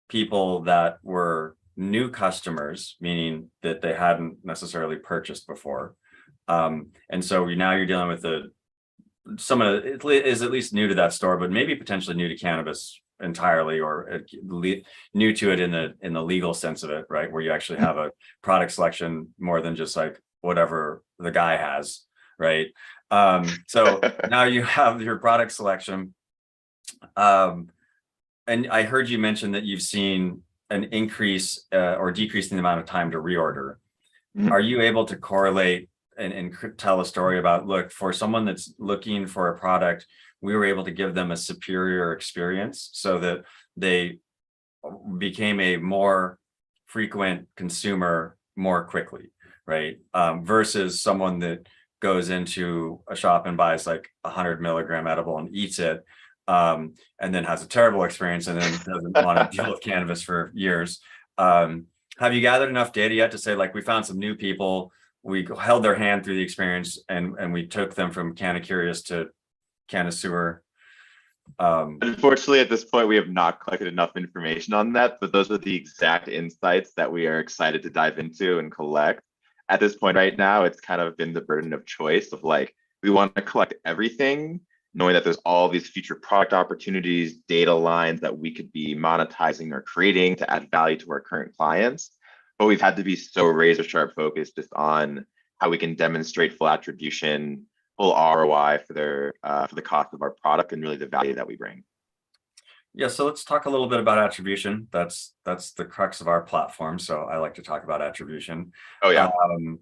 [SPEAKER 1] people that were new customers, meaning that they hadn't necessarily purchased before. And so now you're dealing with someone that is at least new to that store, but maybe potentially new to cannabis entirely, or new to it in the legal sense of it, right? Where you actually have a product selection more than just like whatever the guy has, right? So now you have your product selection. And I heard you mention that you've seen an increase or decrease in the amount of time to reorder.
[SPEAKER 2] Mhm.
[SPEAKER 1] Are you able to correlate and tell a story about, look, for someone that's looking for a product, we were able to give them a superior experience so that they became a more frequent consumer more quickly, right? Versus someone that goes into a shop and buys like 100 milligram edible and eats it, and then has a terrible experience and then doesn't want to deal with cannabis for years. Have you gathered enough data yet to say, like, we found some new people, we held their hand through the experience, and we took them from Canna Curious to Canna Sewer?
[SPEAKER 2] Unfortunately, at this point, we have not collected enough information on that, but those are the exact insights that we are excited to dive into and collect. At this point right now, it's kind of been the burden of choice of like, we want to collect everything, knowing that there's all these future product opportunities, data lines that we could be monetizing or creating to add value to our current clients. But we've had to be so razor sharp focused just on how we can demonstrate full attribution, full ROI for the cost of our product and really the value that we bring.
[SPEAKER 1] Yeah, so let's talk a little bit about attribution. That's the crux of our platform. So I like to talk about attribution.
[SPEAKER 2] Oh yeah.
[SPEAKER 1] Um,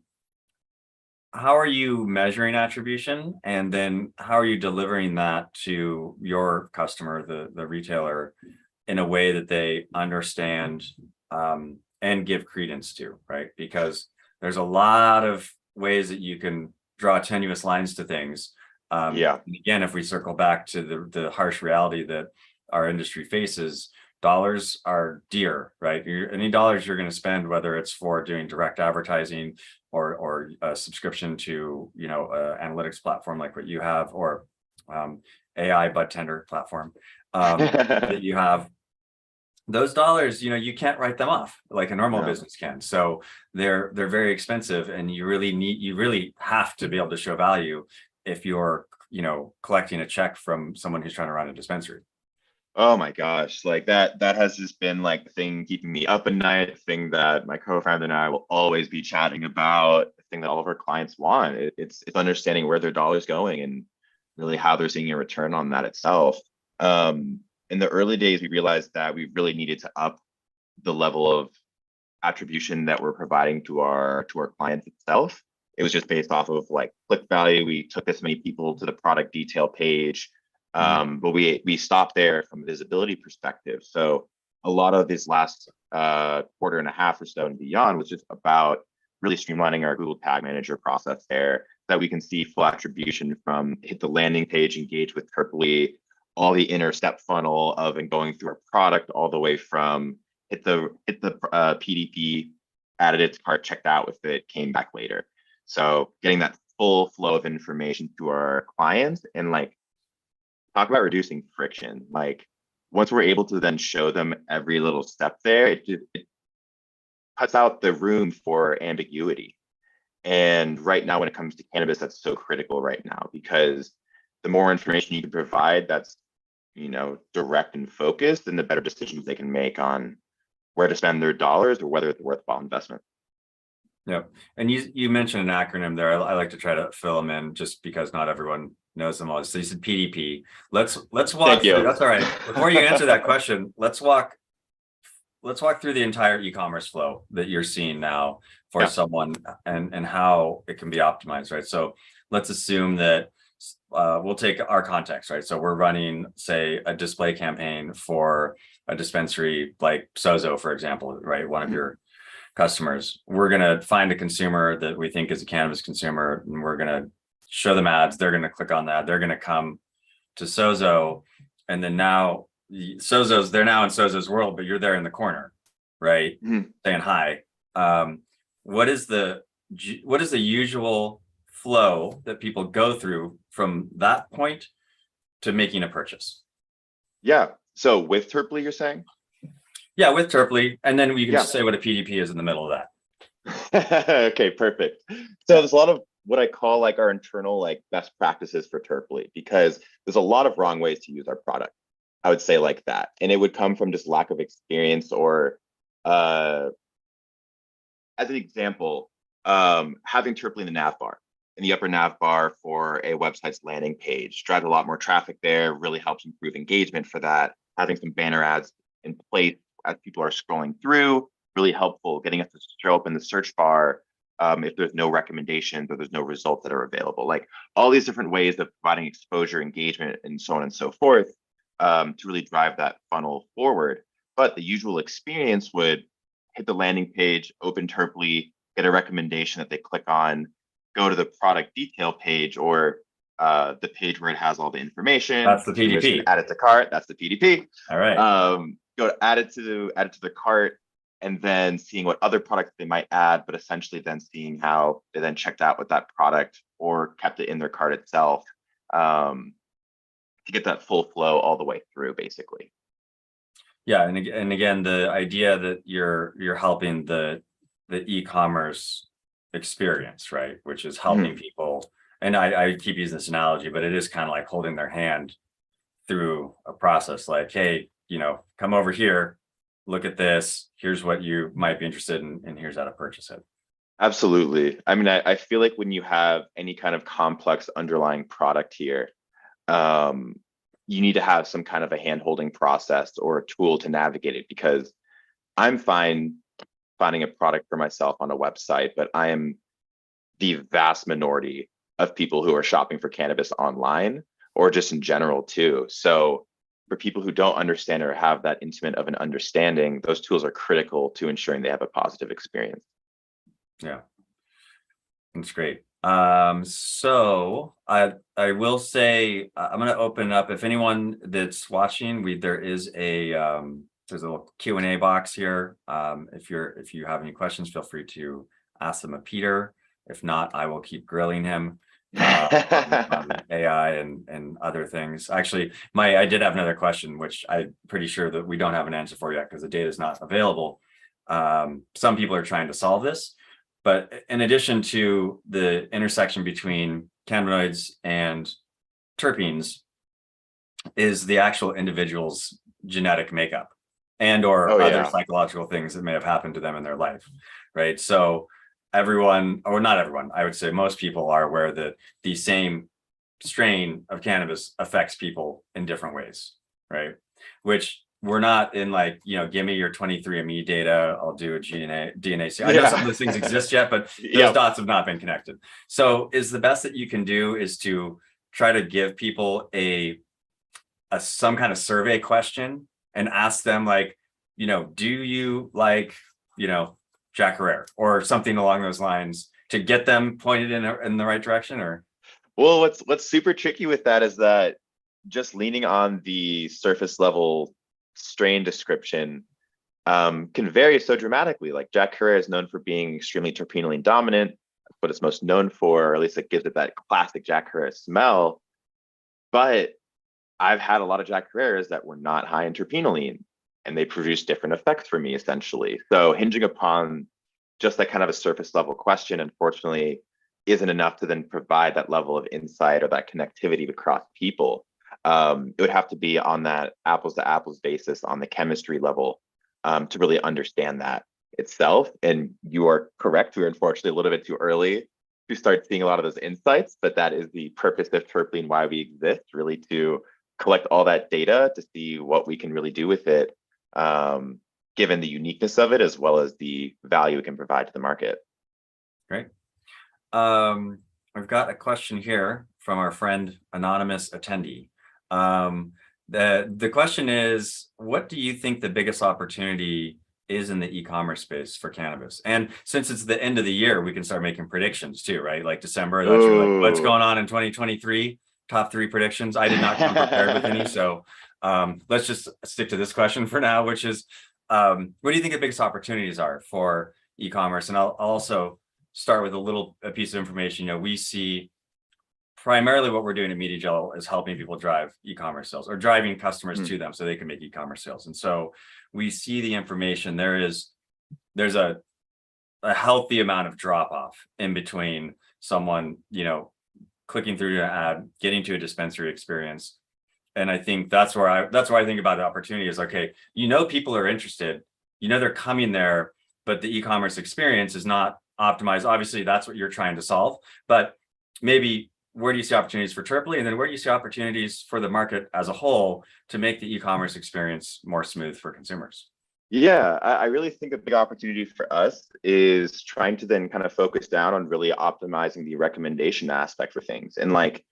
[SPEAKER 1] how are you measuring attribution, and then how are you delivering that to your customer, the retailer, in a way that they understand and give credence to, right? Because there's a lot of ways that you can draw tenuous lines to things.
[SPEAKER 2] Yeah.
[SPEAKER 1] And again, if we circle back to the harsh reality that our industry faces, dollars are dear, right? Any dollars you're going to spend, whether it's for doing direct advertising or a subscription to, analytics platform like what you have, or AI bud tender platform that you have, those dollars, you can't write them off like a normal
[SPEAKER 2] No.
[SPEAKER 1] business can. So they're very expensive, and you really have to be able to show value if you're, collecting a check from someone who's trying to run a dispensary.
[SPEAKER 2] Oh my gosh, like that has just been like the thing keeping me up at night, the thing that my co-founder and I will always be chatting about, the thing that all of our clients want. It's understanding where their dollar's going and really how they're seeing a return on that itself. In the early days, we realized that we really needed to up the level of attribution that we're providing to our clients itself. It was just based off of like click value. We took this many people to the product detail page, but we stopped there from a visibility perspective. So a lot of this last quarter and a half or so and beyond was just about really streamlining our Google Tag Manager process there, that we can see full attribution from hit the landing page, engage with Purpley, all the inner step funnel of and going through our product, all the way from hit the PDP, added it to cart, checked out with it, came back later. So getting that full flow of information to our clients, and like talk about reducing friction. Like once we're able to then show them every little step there, it cuts out the room for ambiguity. And right now, when it comes to cannabis, that's so critical right now, because the more information you can provide that's, direct and focused, then the better decisions they can make on where to spend their dollars or whether it's a worthwhile investment.
[SPEAKER 1] Yeah. And you mentioned an acronym there. I like to try to fill them in just because not everyone knows them all. So you said PDP. Let's walk
[SPEAKER 2] Thank
[SPEAKER 1] through.
[SPEAKER 2] you.
[SPEAKER 1] That's all right. Before you answer that question, let's walk through the entire e-commerce flow that you're seeing now for someone, and how it can be optimized, right? So let's assume that we'll take our context, right? So we're running, say, a display campaign for a dispensary like Sozo, for example, right? One of your customers. We're going to find a consumer that we think is a cannabis consumer, and we're going to show them ads. They're going to click on that. They're going to come to Sozo, and then now they're now in Sozo's world, but you're there in the corner, right? Saying hi. What is the usual flow that people go through from that point to making a purchase?
[SPEAKER 2] Yeah. So with Terply, you're saying?
[SPEAKER 1] Yeah, with Terply, and then you can just say what a PDP is in the middle of
[SPEAKER 2] that. Okay, perfect. So there's a lot of what I call like our internal like best practices for Terply, because there's a lot of wrong ways to use our product. I would say like that, and it would come from just lack of experience, or as an example, having Terply in the nav bar, in the upper nav bar for a website's landing page, drives a lot more traffic there, really helps improve engagement for that. Having some banner ads in place as people are scrolling through, really helpful, getting us to show up in the search bar if there's no recommendations or there's no results that are available. Like all these different ways of providing exposure, engagement, and so on and so forth to really drive that funnel forward. But the usual experience would hit the landing page, open Terply, get a recommendation that they click on, go to the product detail page, or the page where it has all the information.
[SPEAKER 1] That's the PDP.
[SPEAKER 2] Add it to cart. That's the PDP.
[SPEAKER 1] All right.
[SPEAKER 2] Go to add it to the cart, and then seeing what other products they might add, but essentially then seeing how they then checked out with that product or kept it in their cart itself, to get that full flow all the way through, basically.
[SPEAKER 1] Yeah, and again, the idea that you're helping the e-commerce experience, right? Which is helping people. And I keep using this analogy, but it is kind of like holding their hand through a process. Like, hey, come over here, look at this. Here's what you might be interested in, and here's how to purchase it.
[SPEAKER 2] Absolutely. I mean, I feel like when you have any kind of complex underlying product here, you need to have some kind of a hand-holding process or a tool to navigate it, because I'm fine finding a product for myself on a website, but I am the vast minority of people who are shopping for cannabis online or just in general too. So for people who don't understand or have that intimate of an understanding, those tools are critical to ensuring they have a positive experience.
[SPEAKER 1] Yeah, that's great. So I will say I'm going to open up. If anyone that's watching, there is a there's a little Q&A box here. If you have any questions, feel free to ask them of Peter. If not, I will keep grilling him on AI and other things. Actually, I did have another question, which I'm pretty sure that we don't have an answer for yet because the data is not available. Some people are trying to solve this, but in addition to the intersection between cannabinoids and terpenes is the actual individual's genetic makeup and or other psychological things that may have happened to them in their life, right? So everyone, or not everyone, I would say most people are aware that the same strain of cannabis affects people in different ways, right? Which we're not in like, give me your 23andMe data, I'll do a DNA. I know some of those things exist yet, but those dots have not been connected. So is the best that you can do is to try to give people some kind of survey question and ask them like, do you like, Jack Herrera or something along those lines to get them pointed in the right direction? Or
[SPEAKER 2] well, what's super tricky with that is that just leaning on the surface level strain description can vary so dramatically. Like Jack Herrera is known for being extremely terpenoline dominant. That's what it's most known for, or at least it gives it that classic Jack Herrera smell. But I've had a lot of Jack Herreras that were not high in terpenoline, and they produce different effects for me, essentially. So hinging upon just that kind of a surface level question, unfortunately, isn't enough to then provide that level of insight or that connectivity across people. It would have to be on that apples to apples basis on the chemistry level to really understand that itself. And you are correct, we're unfortunately a little bit too early to start seeing a lot of those insights, but that is the purpose of Terpene, why we exist, really to collect all that data to see what we can really do with it, given the uniqueness of it, as well as the value it can provide to the market.
[SPEAKER 1] Great. We've got a question here from our friend anonymous attendee. The question is, what do you think the biggest opportunity is in the e-commerce space for cannabis? And since it's the end of the year, we can start making predictions too, right? Like December, that's like, what's going on in 2023? Top 3 predictions. I did not come prepared with any, so let's just stick to this question for now, which is, what do you think the biggest opportunities are for e-commerce? And I'll also start with a piece of information. We see primarily what we're doing at Mediajel is helping people drive e-commerce sales or driving customers to them so they can make e-commerce sales. And so we see the information. There's a healthy amount of drop off in between someone, clicking through an ad, getting to a dispensary experience. And I think that's where I think about the opportunity is, okay, people are interested, they're coming there, but the e-commerce experience is not optimized. Obviously, that's what you're trying to solve, but maybe where do you see opportunities for Terpely? And then where do you see opportunities for the market as a whole to make the e-commerce experience more smooth for consumers?
[SPEAKER 2] Yeah, I really think a big opportunity for us is trying to then kind of focus down on really optimizing the recommendation aspect for things. And like,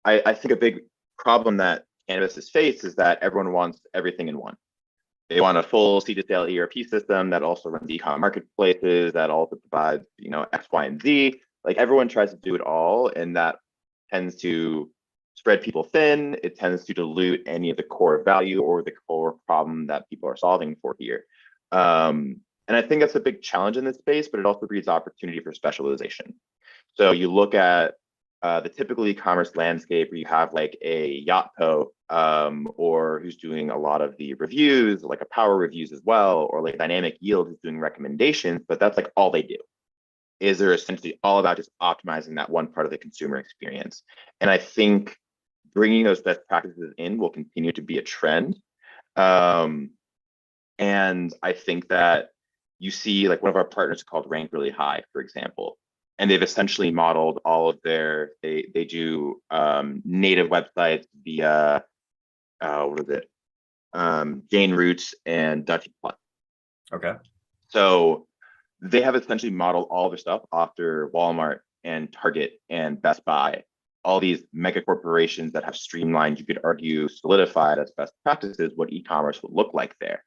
[SPEAKER 2] I think a big problem that cannabis has faced is that everyone wants everything in one. They want a full seed-to-sale ERP system that also runs e-com marketplaces, that also provides, X, Y, and Z. Like everyone tries to do it all, and that tends to spread people thin. It tends to dilute any of the core value or the core problem that people are solving for here. And I think that's a big challenge in this space, but it also breeds opportunity for specialization. So you look at the typical e-commerce landscape where you have like a Yotpo or who's doing a lot of the reviews, like a Power Reviews as well, or like Dynamic Yield who's doing recommendations, but that's like all they do. Is they're essentially all about just optimizing that one part of the consumer experience. And I think bringing those best practices in will continue to be a trend. And I think that you see like one of our partners called Rank Really High, for example, and they've essentially modeled all of they do native websites via what is it? Jane Roots and Dutch.
[SPEAKER 1] Okay.
[SPEAKER 2] So they have essentially modeled all their stuff after Walmart and Target and Best Buy, all these mega corporations that have streamlined, you could argue, solidified as best practices what e-commerce would look like there.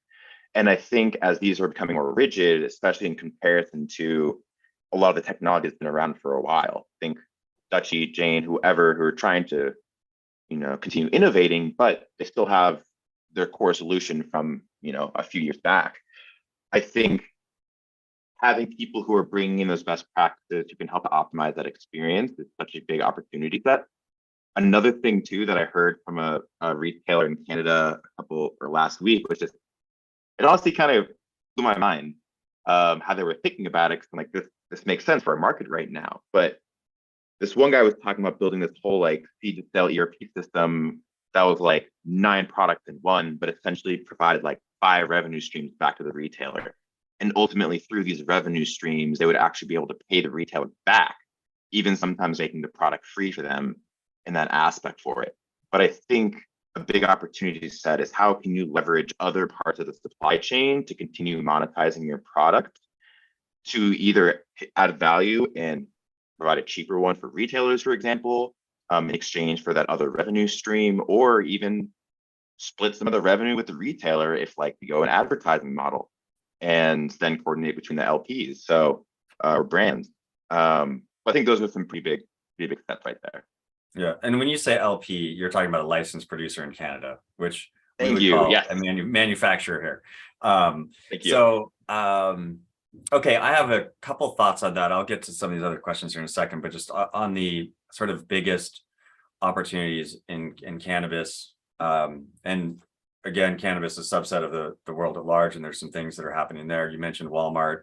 [SPEAKER 2] And I think as these are becoming more rigid, especially in comparison to a lot of the technology that's been around for a while, think Dutchy, Jane, whoever, who are trying to, continue innovating, but they still have their core solution from, a few years back. I think having people who are bringing in those best practices who can help to optimize that experience is such a big opportunity set. Another thing too that I heard from a retailer in Canada last week was just, it honestly kind of blew my mind how they were thinking about it. Cause I'm like, this makes sense for our market right now. But this one guy was talking about building this whole like feed to sale ERP system that was like 9 products in one, but essentially provided like 5 revenue streams back to the retailer. And ultimately through these revenue streams, they would actually be able to pay the retailer back, even sometimes making the product free for them in that aspect for it. But I think a big opportunity set is how can you leverage other parts of the supply chain to continue monetizing your product to either add value and provide a cheaper one for retailers, for example, in exchange for that other revenue stream, or even split some of the revenue with the retailer if like you go an advertising model and then coordinate between the LPs, so or brands. I think those are some pretty big steps right there.
[SPEAKER 1] Yeah, and when you say LP, you're talking about a licensed producer in Canada, which we would
[SPEAKER 2] you.
[SPEAKER 1] call
[SPEAKER 2] Yes.
[SPEAKER 1] a manufacturer here.
[SPEAKER 2] Thank you.
[SPEAKER 1] So, okay, I have a couple thoughts on that. I'll get to some of these other questions here in a second, but just on the sort of biggest opportunities in cannabis, and again, cannabis is a subset of the world at large, and there's some things that are happening there. You mentioned Walmart.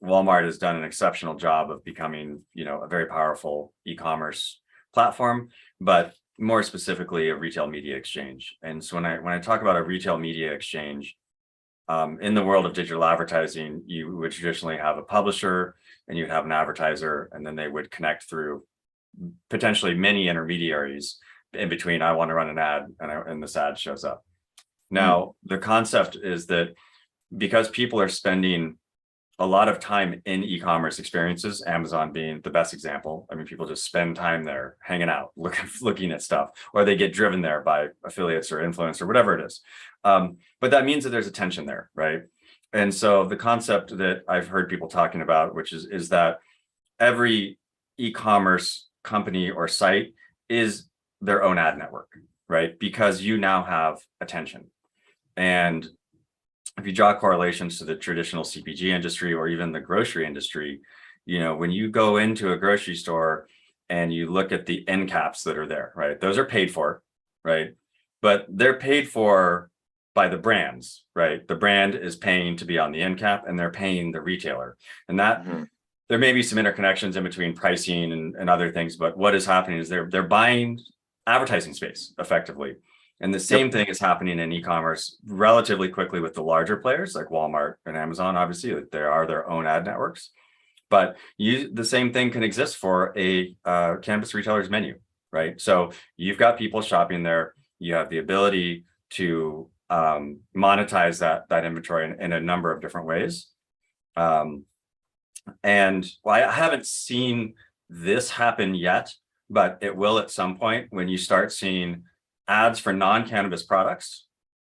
[SPEAKER 1] Walmart has done an exceptional job of becoming, a very powerful e-commerce platform, but more specifically a retail media exchange. And so when I talk about a retail media exchange, in the world of digital advertising, you would traditionally have a publisher and you'd have an advertiser, and then they would connect through potentially many intermediaries in between. I want to run an ad, and this ad shows up. Now, the concept is that because people are spending a lot of time in e-commerce experiences, Amazon being the best example. I mean, people just spend time there hanging out, looking at stuff, or they get driven there by affiliates or influence or whatever it is. But that means that there's a tension there, right? And so the concept that I've heard people talking about, which is that every e-commerce company or site is their own ad network, right? Because you now have attention. And if you draw correlations to the traditional CPG industry or even the grocery industry, when you go into a grocery store and you look at the end caps that are there, right? Those are paid for, right? But they're paid for by the brands, right? The brand is paying to be on the end cap, and they're paying the retailer. And that there may be some interconnections in between pricing and other things, but what is happening is they're buying advertising space effectively. And the same thing is happening in e-commerce relatively quickly with the larger players like Walmart and Amazon. Obviously, they are their own ad networks, but the same thing can exist for a cannabis retailer's menu, right? So you've got people shopping there. You have the ability to monetize that inventory in a number of different ways. And I haven't seen this happen yet, but it will at some point when you start seeing ads for non-cannabis products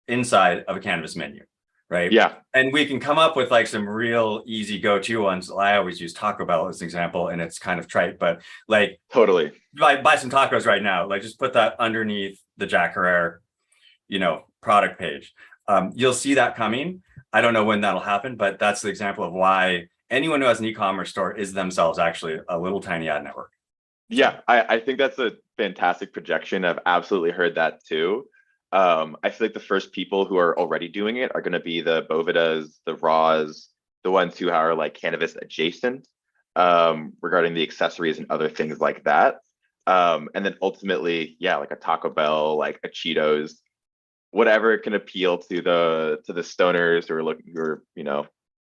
[SPEAKER 1] inside of a cannabis menu, right?
[SPEAKER 2] Yeah.
[SPEAKER 1] And we can come up with like some real easy go-to ones. I always use Taco Bell as an example, and it's kind of trite, but like
[SPEAKER 2] totally
[SPEAKER 1] buy some tacos right now. Like just put that underneath the Jack Herrera, product page. You'll see that coming. I don't know when that'll happen, but that's the example of why anyone who has an e-commerce store is themselves actually a little tiny ad network.
[SPEAKER 2] Yeah, I think that's a fantastic projection. I've absolutely heard that too. I feel like the first people who are already doing it are going to be the Bovedas, the Raws, the ones who are like cannabis adjacent, regarding the accessories and other things like that. And then ultimately, like a Taco Bell, like a Cheetos, whatever can appeal to the stoners who are looking, who are,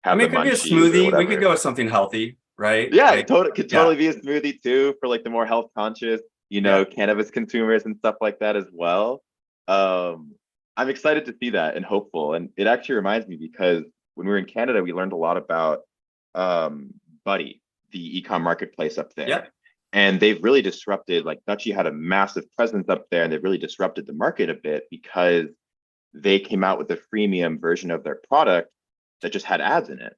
[SPEAKER 2] have
[SPEAKER 1] it could be a smoothie. We could go with something healthy, right?
[SPEAKER 2] Yeah, it could totally be a smoothie too for like the more health conscious, cannabis consumers and stuff like that as well. I'm excited to see that and hopeful. And it actually reminds me because when we were in Canada, we learned a lot about Buddy, the e-com marketplace up there.
[SPEAKER 1] Yeah.
[SPEAKER 2] And they've really disrupted, like Dutchy had a massive presence up there, and they've really disrupted the market a bit because they came out with a freemium version of their product that just had ads in it.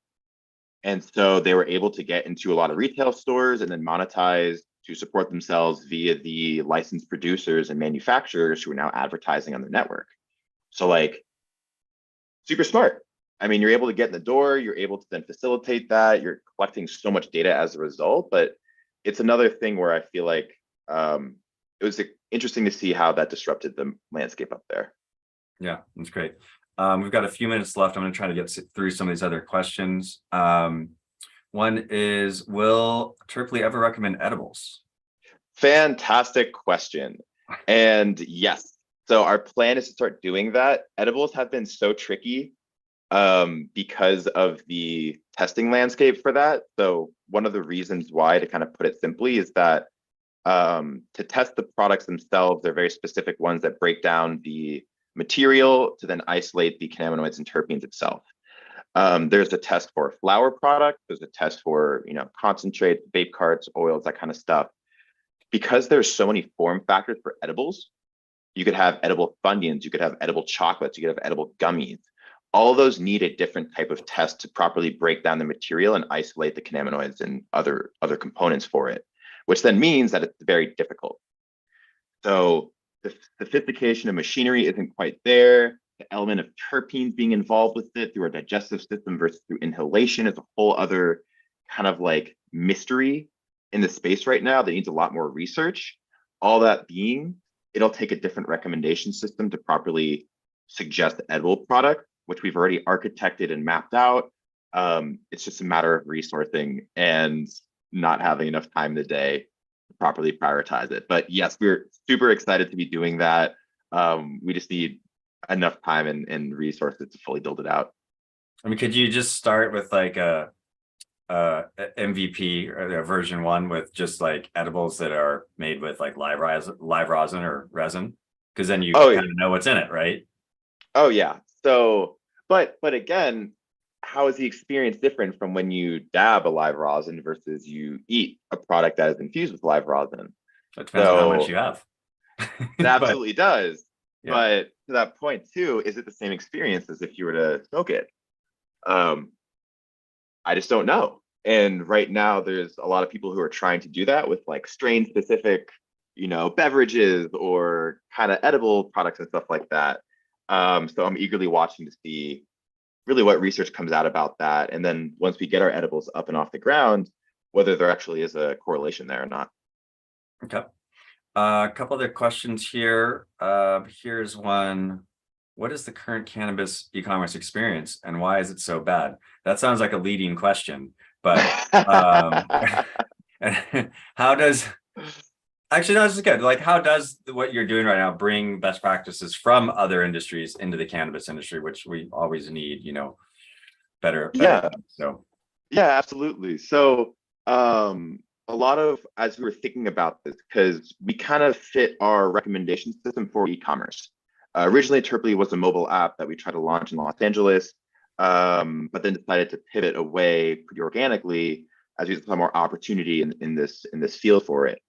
[SPEAKER 2] And so they were able to get into a lot of retail stores and then monetize to support themselves via the licensed producers and manufacturers who are now advertising on their network. So like super smart. I mean, you're able to get in the door, you're able to then facilitate that, you're collecting so much data as a result, but it's another thing where I feel like it was interesting to see how that disrupted the landscape up there.
[SPEAKER 1] Yeah, that's great. We've got a few minutes left. I'm going to try to get through some of these other questions. One is, will Terply ever recommend edibles?
[SPEAKER 2] Fantastic question. And yes, so our plan is to start doing that. Edibles have been so tricky because of the testing landscape for that. So one of the reasons why, to kind of put it simply, is that to test the products themselves, they're very specific ones that break down the material to then isolate the cannabinoids and terpenes itself. There's a test for a flower product. There's a test for, concentrates, vape carts, oils, that kind of stuff. Because there's so many form factors for edibles, you could have edible Funyuns, you could have edible chocolates, you could have edible gummies. All of those need a different type of test to properly break down the material and isolate the cannabinoids and other components for it, which then means that it's very difficult. So the sophistication of machinery isn't quite there. The element of terpenes being involved with it through our digestive system versus through inhalation is a whole other kind of like mystery in the space right now that needs a lot more research. All that being, it'll take a different recommendation system to properly suggest edible product, which we've already architected and mapped out. It's just a matter of resourcing and not having enough time in the day to properly prioritize it. But yes, we're super excited to be doing that. We just need enough time and resources to fully build it out.
[SPEAKER 1] I mean, could you just start with like a MVP or a version 1 with just like edibles that are made with like live rosin or resin? Because then you kind of know what's in it, right?
[SPEAKER 2] Oh yeah. So, but again, how is the experience different from when you dab a live rosin versus you eat a product that is infused with live rosin?
[SPEAKER 1] It depends on how much you have.
[SPEAKER 2] It absolutely does.
[SPEAKER 1] Yeah.
[SPEAKER 2] But to that point too, is it the same experience as if you were to smoke it? I just don't know. And right now there's a lot of people who are trying to do that with like strain specific, beverages or kind of edible products and stuff like that. So I'm eagerly watching to see really what research comes out about that. And then once we get our edibles up and off the ground, whether there actually is a correlation there or not.
[SPEAKER 1] Okay. A couple other questions here. Here's one. What is the current cannabis e-commerce experience and why is it so bad? That sounds like a leading question, but how does, actually, no, this is good. Like, how does what you're doing right now bring best practices from other industries into the cannabis industry, which we always need, better.
[SPEAKER 2] Yeah.
[SPEAKER 1] So.
[SPEAKER 2] Yeah, absolutely. So a lot of, as we were thinking about this, because we kind of fit our recommendation system for e-commerce. Originally, Terply was a mobile app that we tried to launch in Los Angeles, but then decided to pivot away pretty organically as we saw more opportunity in this field for it.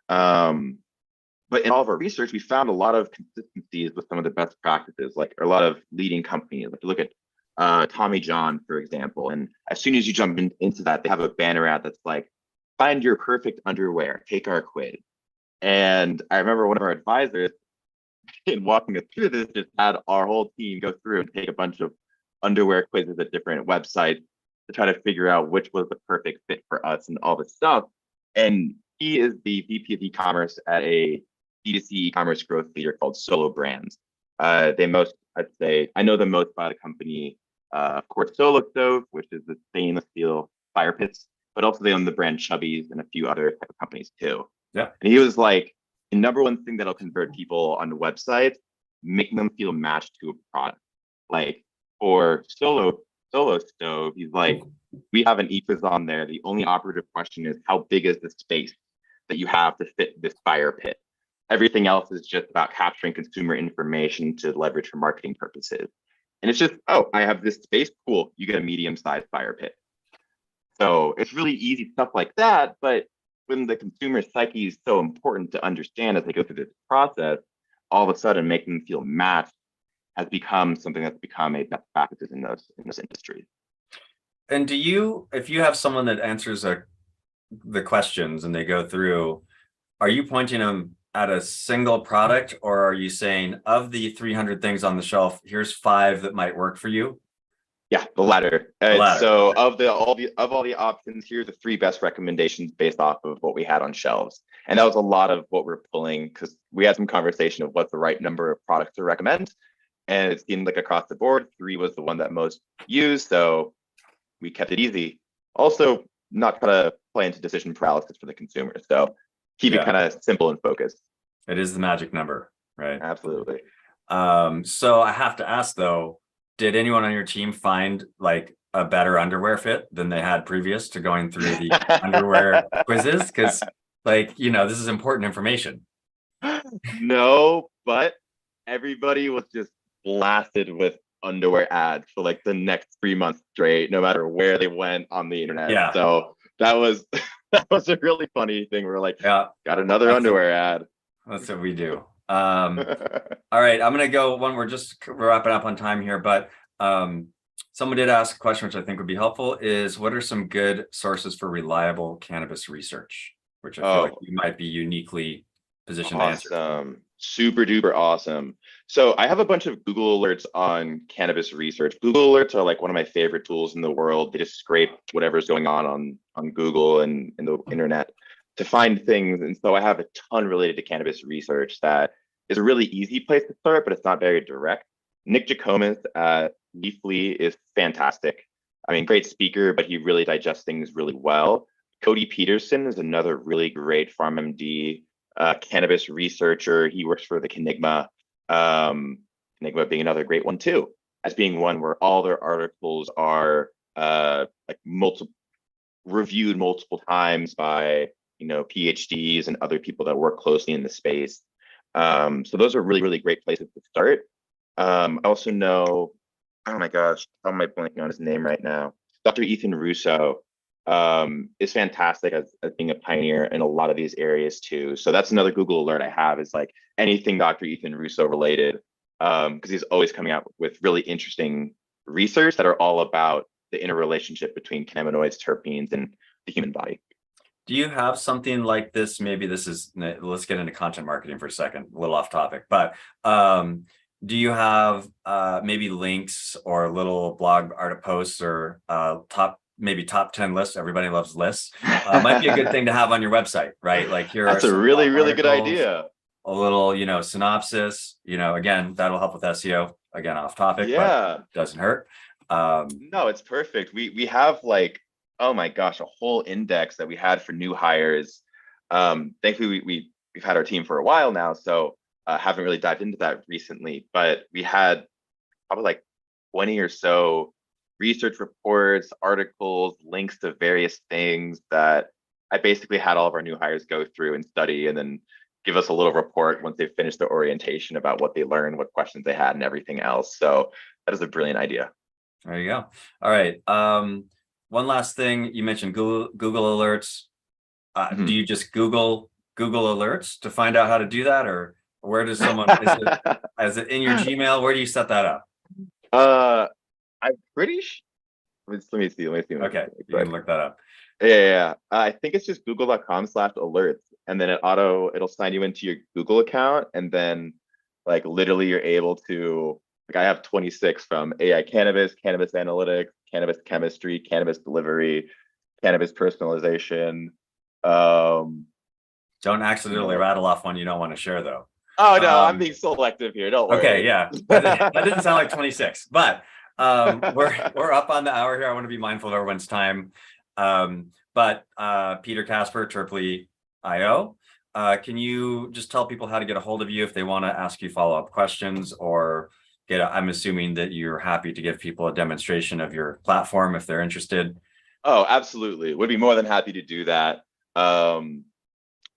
[SPEAKER 2] But in all of our research, we found a lot of consistencies with some of the best practices, like a lot of leading companies. Like, look at Tommy John, for example. And as soon as you jump into that, they have a banner ad that's like, find your perfect underwear, take our quiz. And I remember one of our advisors in walking us through this just had our whole team go through and take a bunch of underwear quizzes at different websites to try to figure out which was the perfect fit for us and all this stuff. And he is the VP of e-commerce at a D2C e-commerce growth leader called Solo Brands. I'd say, I know them most by the company, of course, Solo Stove, which is the stainless steel fire pits, but also they own the brand Chubbies and a few other type of companies too.
[SPEAKER 1] Yeah.
[SPEAKER 2] And he was like, the number one thing that'll convert people on the website, making them feel matched to a product. Like for Solo Stove, he's like, we have an e-quiz on there. The only operative question is, how big is the space that you have to fit this fire pit? Everything else is just about capturing consumer information to leverage for marketing purposes. And it's just, oh, I have this space, cool, you get a medium-sized fire pit. So it's really easy stuff like that, but when the consumer psyche is so important to understand as they go through this process, all of a sudden making them feel matched has become something that's become a best practices in those industries.
[SPEAKER 1] And if you have someone that answers the questions and they go through, are you pointing them at a single product, or are you saying of the 300 things on the shelf, here's 5 that might work for you?
[SPEAKER 2] Yeah, the latter. So
[SPEAKER 1] okay.
[SPEAKER 2] of all the options, here are the 3 best recommendations based off of what we had on shelves. And that was a lot of what we're pulling, because we had some conversation of what's the right number of products to recommend. And it seemed like across the board, 3 was the one that most used. So we kept it easy. Also, not try to play into decision paralysis for the consumer. So keep it kind of simple and focused.
[SPEAKER 1] It is the magic number, right?
[SPEAKER 2] Absolutely.
[SPEAKER 1] So I have to ask though, did anyone on your team find like a better underwear fit than they had previous to going through the underwear quizzes? Because like, this is important information.
[SPEAKER 2] No, but everybody was just blasted with underwear ads for like the next 3 months straight, no matter where they went on the internet.
[SPEAKER 1] Yeah.
[SPEAKER 2] So that was a really funny thing. We're like, got another underwear ad.
[SPEAKER 1] That's what we do. All right, I'm gonna go one. We're just wrapping up on time here, but someone did ask a question, which I think would be helpful, is what are some good sources for reliable cannabis research? Which I feel like you might be uniquely positioned to answer.
[SPEAKER 2] Super duper awesome. So I have a bunch of Google alerts on cannabis research. Google alerts are like one of my favorite tools in the world. They just scrape whatever's going on Google and the internet to find things. And so I have a ton related to cannabis research that is a really easy place to start, but it's not very direct. Nick Jacobus at Leafly is fantastic. I mean, great speaker, but he really digests things really well. Cody Peterson is another really great PharmMD cannabis researcher. He works for the Kenigma, Kenigma being another great one too, as being one where all their articles are like reviewed multiple times by PhDs and other people that work closely in the space. So those are really, really great places to start. I also know, oh my gosh, how am I blanking on his name right now? Dr. Ethan Russo is fantastic as being a pioneer in a lot of these areas too. So that's another Google alert I have, is like anything Dr. Ethan Russo related, because he's always coming out with really interesting research that are all about the interrelationship between cannabinoids, terpenes, and the human body.
[SPEAKER 1] Do you have something like this? Maybe this is, let's get into content marketing for a second, a little off topic, but do you have maybe links or little blog art posts or top 10 lists? Everybody loves lists. Might be a good thing to have on your website, right? Like here
[SPEAKER 2] that's a really, really good idea.
[SPEAKER 1] A little, synopsis, again, that'll help with SEO. Again, off topic,
[SPEAKER 2] yeah,
[SPEAKER 1] but doesn't hurt.
[SPEAKER 2] No, it's perfect. We have like, oh my gosh, a whole index that we had for new hires. Thankfully, we've had our team for a while now, so haven't really dived into that recently. But we had probably like 20 or so research reports, articles, links to various things that I basically had all of our new hires go through and study, and then give us a little report once they finished their orientation about what they learned, what questions they had, and everything else. So that is a brilliant idea.
[SPEAKER 1] There you go. All right. One last thing, you mentioned Google alerts. Do you just Google alerts to find out how to do that, or where does someone is it in your Gmail? Where do you set that up?
[SPEAKER 2] I'm pretty sure. Let me see.
[SPEAKER 1] Okay, you can look that up.
[SPEAKER 2] Yeah. I think it's just google.com/alerts, and then it'll sign you into your Google account, and then like literally you're able to, like, I have 26 from AI cannabis, cannabis analytics, cannabis chemistry, cannabis delivery, cannabis personalization.
[SPEAKER 1] Don't accidentally rattle off one you don't want to share though.
[SPEAKER 2] Oh no, I'm being selective here. Don't worry.
[SPEAKER 1] Okay, yeah. That didn't sound like 26, but we're up on the hour here. I want to be mindful of everyone's time. But Peter Kasper, Terply.io, can you just tell people how to get a hold of you if they want to ask you follow-up questions, or I'm assuming that you're happy to give people a demonstration of your platform if they're interested.
[SPEAKER 2] Oh, absolutely. Would be more than happy to do that.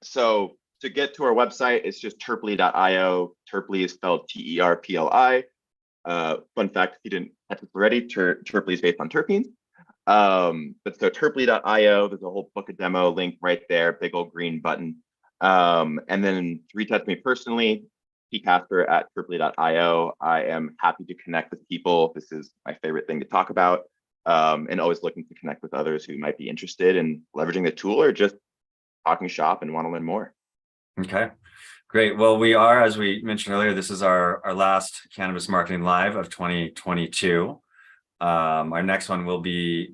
[SPEAKER 2] So to get to our website, it's just terply.io. Terply is spelled Terpli. Fun fact, if you didn't catch this already, Terply is based on terpenes. But so terply.io, there's a whole book a demo link right there, big old green button. And then to reach out to me personally, Peter Kasper at terply.io. I am happy to connect with people. This is my favorite thing to talk about. And always looking to connect with others who might be interested in leveraging the tool or just talking shop and want to learn more.
[SPEAKER 1] Okay, great. Well, we are, as we mentioned earlier, this is our last Cannabis Marketing Live of 2022. Our next one will be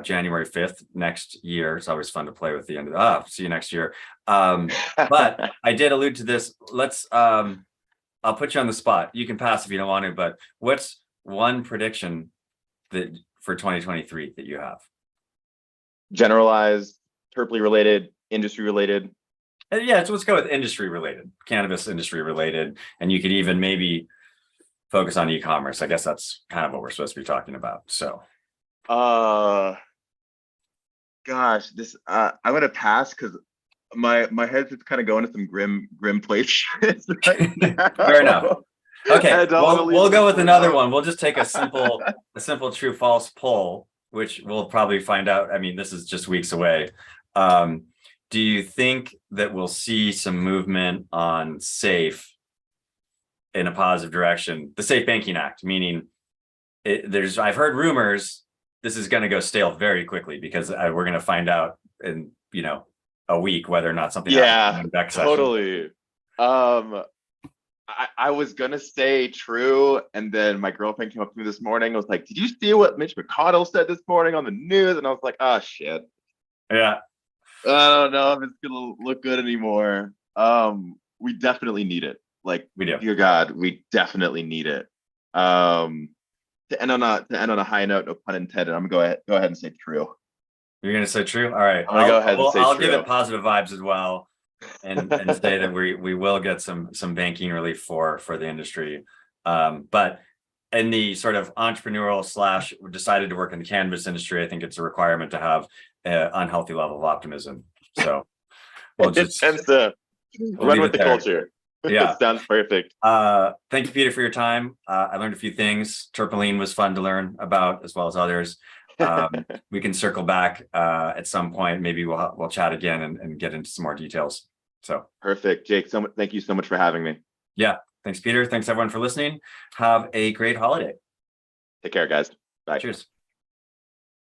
[SPEAKER 1] January 5th next year. It's always fun to play with the end of see you next year. But I did allude to this. Let's I'll put you on the spot. You can pass if you don't want to, but what's one prediction that for 2023 that you have?
[SPEAKER 2] Generalized, Terply related, industry related.
[SPEAKER 1] Yeah, so let's go with industry related, cannabis industry related, and you could even maybe focus on e-commerce. I guess that's kind of what we're supposed to be talking about. So,
[SPEAKER 2] gosh, this I'm gonna pass because my head's just kind of going to some grim place right now.
[SPEAKER 1] Fair enough. Okay, we'll go with another one. We'll just take a simple true false poll, which we'll probably find out. I mean, this is just weeks away. Do you think that we'll see some movement on SAFE in a positive direction? The Safe Banking Act, meaning I've heard rumors this is going to go stale very quickly because we're going to find out in a week whether or not something happens in the next session.
[SPEAKER 2] Totally. I was gonna say true, and then my girlfriend came up to me this morning and was like, "Did you see what Mitch McConnell said this morning on the news?" And I was like, "Oh shit."
[SPEAKER 1] Yeah.
[SPEAKER 2] I don't know if it's gonna look good anymore. We definitely need it. Like,
[SPEAKER 1] we do.
[SPEAKER 2] Dear God, we definitely need it. To end on a high note, no pun intended. I'm gonna go ahead and say true.
[SPEAKER 1] You're gonna say true? All right.
[SPEAKER 2] I'm gonna go ahead and say
[SPEAKER 1] I'll
[SPEAKER 2] true.
[SPEAKER 1] give it positive vibes as well, and say that we will get some banking relief for the industry. But in the sort of entrepreneurial / decided to work in the cannabis industry, I think it's a requirement to have an unhealthy level of optimism. So we'll just
[SPEAKER 2] tends to run with the culture.
[SPEAKER 1] Yeah.
[SPEAKER 2] Sounds perfect.
[SPEAKER 1] Thank you, Peter, for your time. I learned a few things. Terpylene was fun to learn about, as well as others. We can circle back at some point. Maybe we'll chat again and get into some more details. So
[SPEAKER 2] perfect, Jake. Thank you so much for having me.
[SPEAKER 1] Yeah. Thanks, Peter. Thanks everyone for listening. Have a great holiday.
[SPEAKER 2] Take care, guys. Bye.
[SPEAKER 1] Cheers.